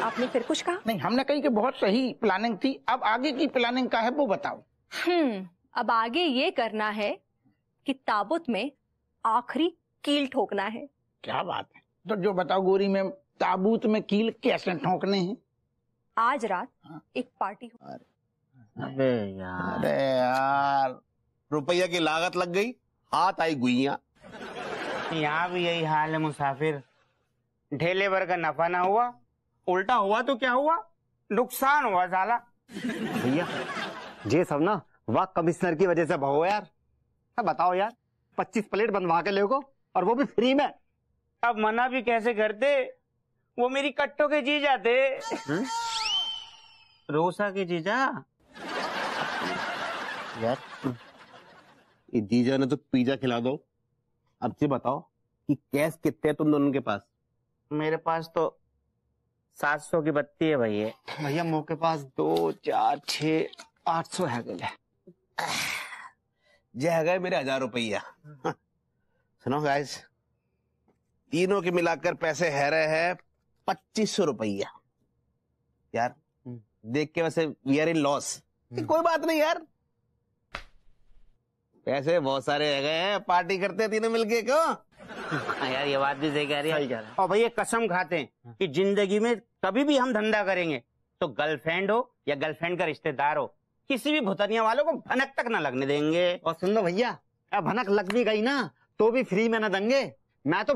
आपने फिर कुछ कहा? नहीं, हमने कही कि बहुत सही प्लानिंग थी, अब आगे की प्लानिंग का है वो बताओ। अब आगे ये करना है कि ताबूत में आखिरी कील ठोकना है। क्या बात है, तो जो बताओ गोरी में, ताबूत में कील कैसे ठोकने हैं? आज रात एक पार्टी हो। अबे यार, रुपया की लागत लग गई, हाथ आई गुइया। यहाँ भी यही हाल है मुसाफिर, ढेले भर का नफा ना हुआ उल्टा हुआ तो क्या हुआ, नुकसान हुआ साला। भैया ये सब ना वाह कमिश्नर की वजह से भहो यार। बताओ यार, 25 प्लेट बनवा के ले को और वो भी फ्री में। अब मना भी कैसे करते, वो मेरी कट्टों के जीजा थे। रोसा के जीजा। यार ये जीजा ने तो पिज्जा खिला दो। अब से बताओ कि कैश कितने हैं तुम दोनों के पास? मेरे पास तो 700 की बत्ती है भैया। भैया मुंह के पास 2, 4, 6, 800 है गए। जे है गए मेरे 1000 रुपया। सुनो गाइस, तीनों के मिलाकर पैसे है रहे हैं 2500 रुपया। यार देख के वैसे वी आर इन लॉस। कोई बात नहीं यार, पैसे बहुत सारे रह गए हैं, पार्टी करते हैं तीनों मिलके। क्यों यार ये बात भी सही कह रही है। और भैया कसम खाते हैं कि जिंदगी में कभी भी हम धंधा करेंगे तो गर्लफ्रेंड हो या गर्लफ्रेंड का रिश्तेदार हो, किसी भी भुतनिया वालों को भनक तक ना लगने देंगे। और सुन लो भैया, अब भनक लग भी गई ना तो भी फ्री में ना देंगे। मैं तो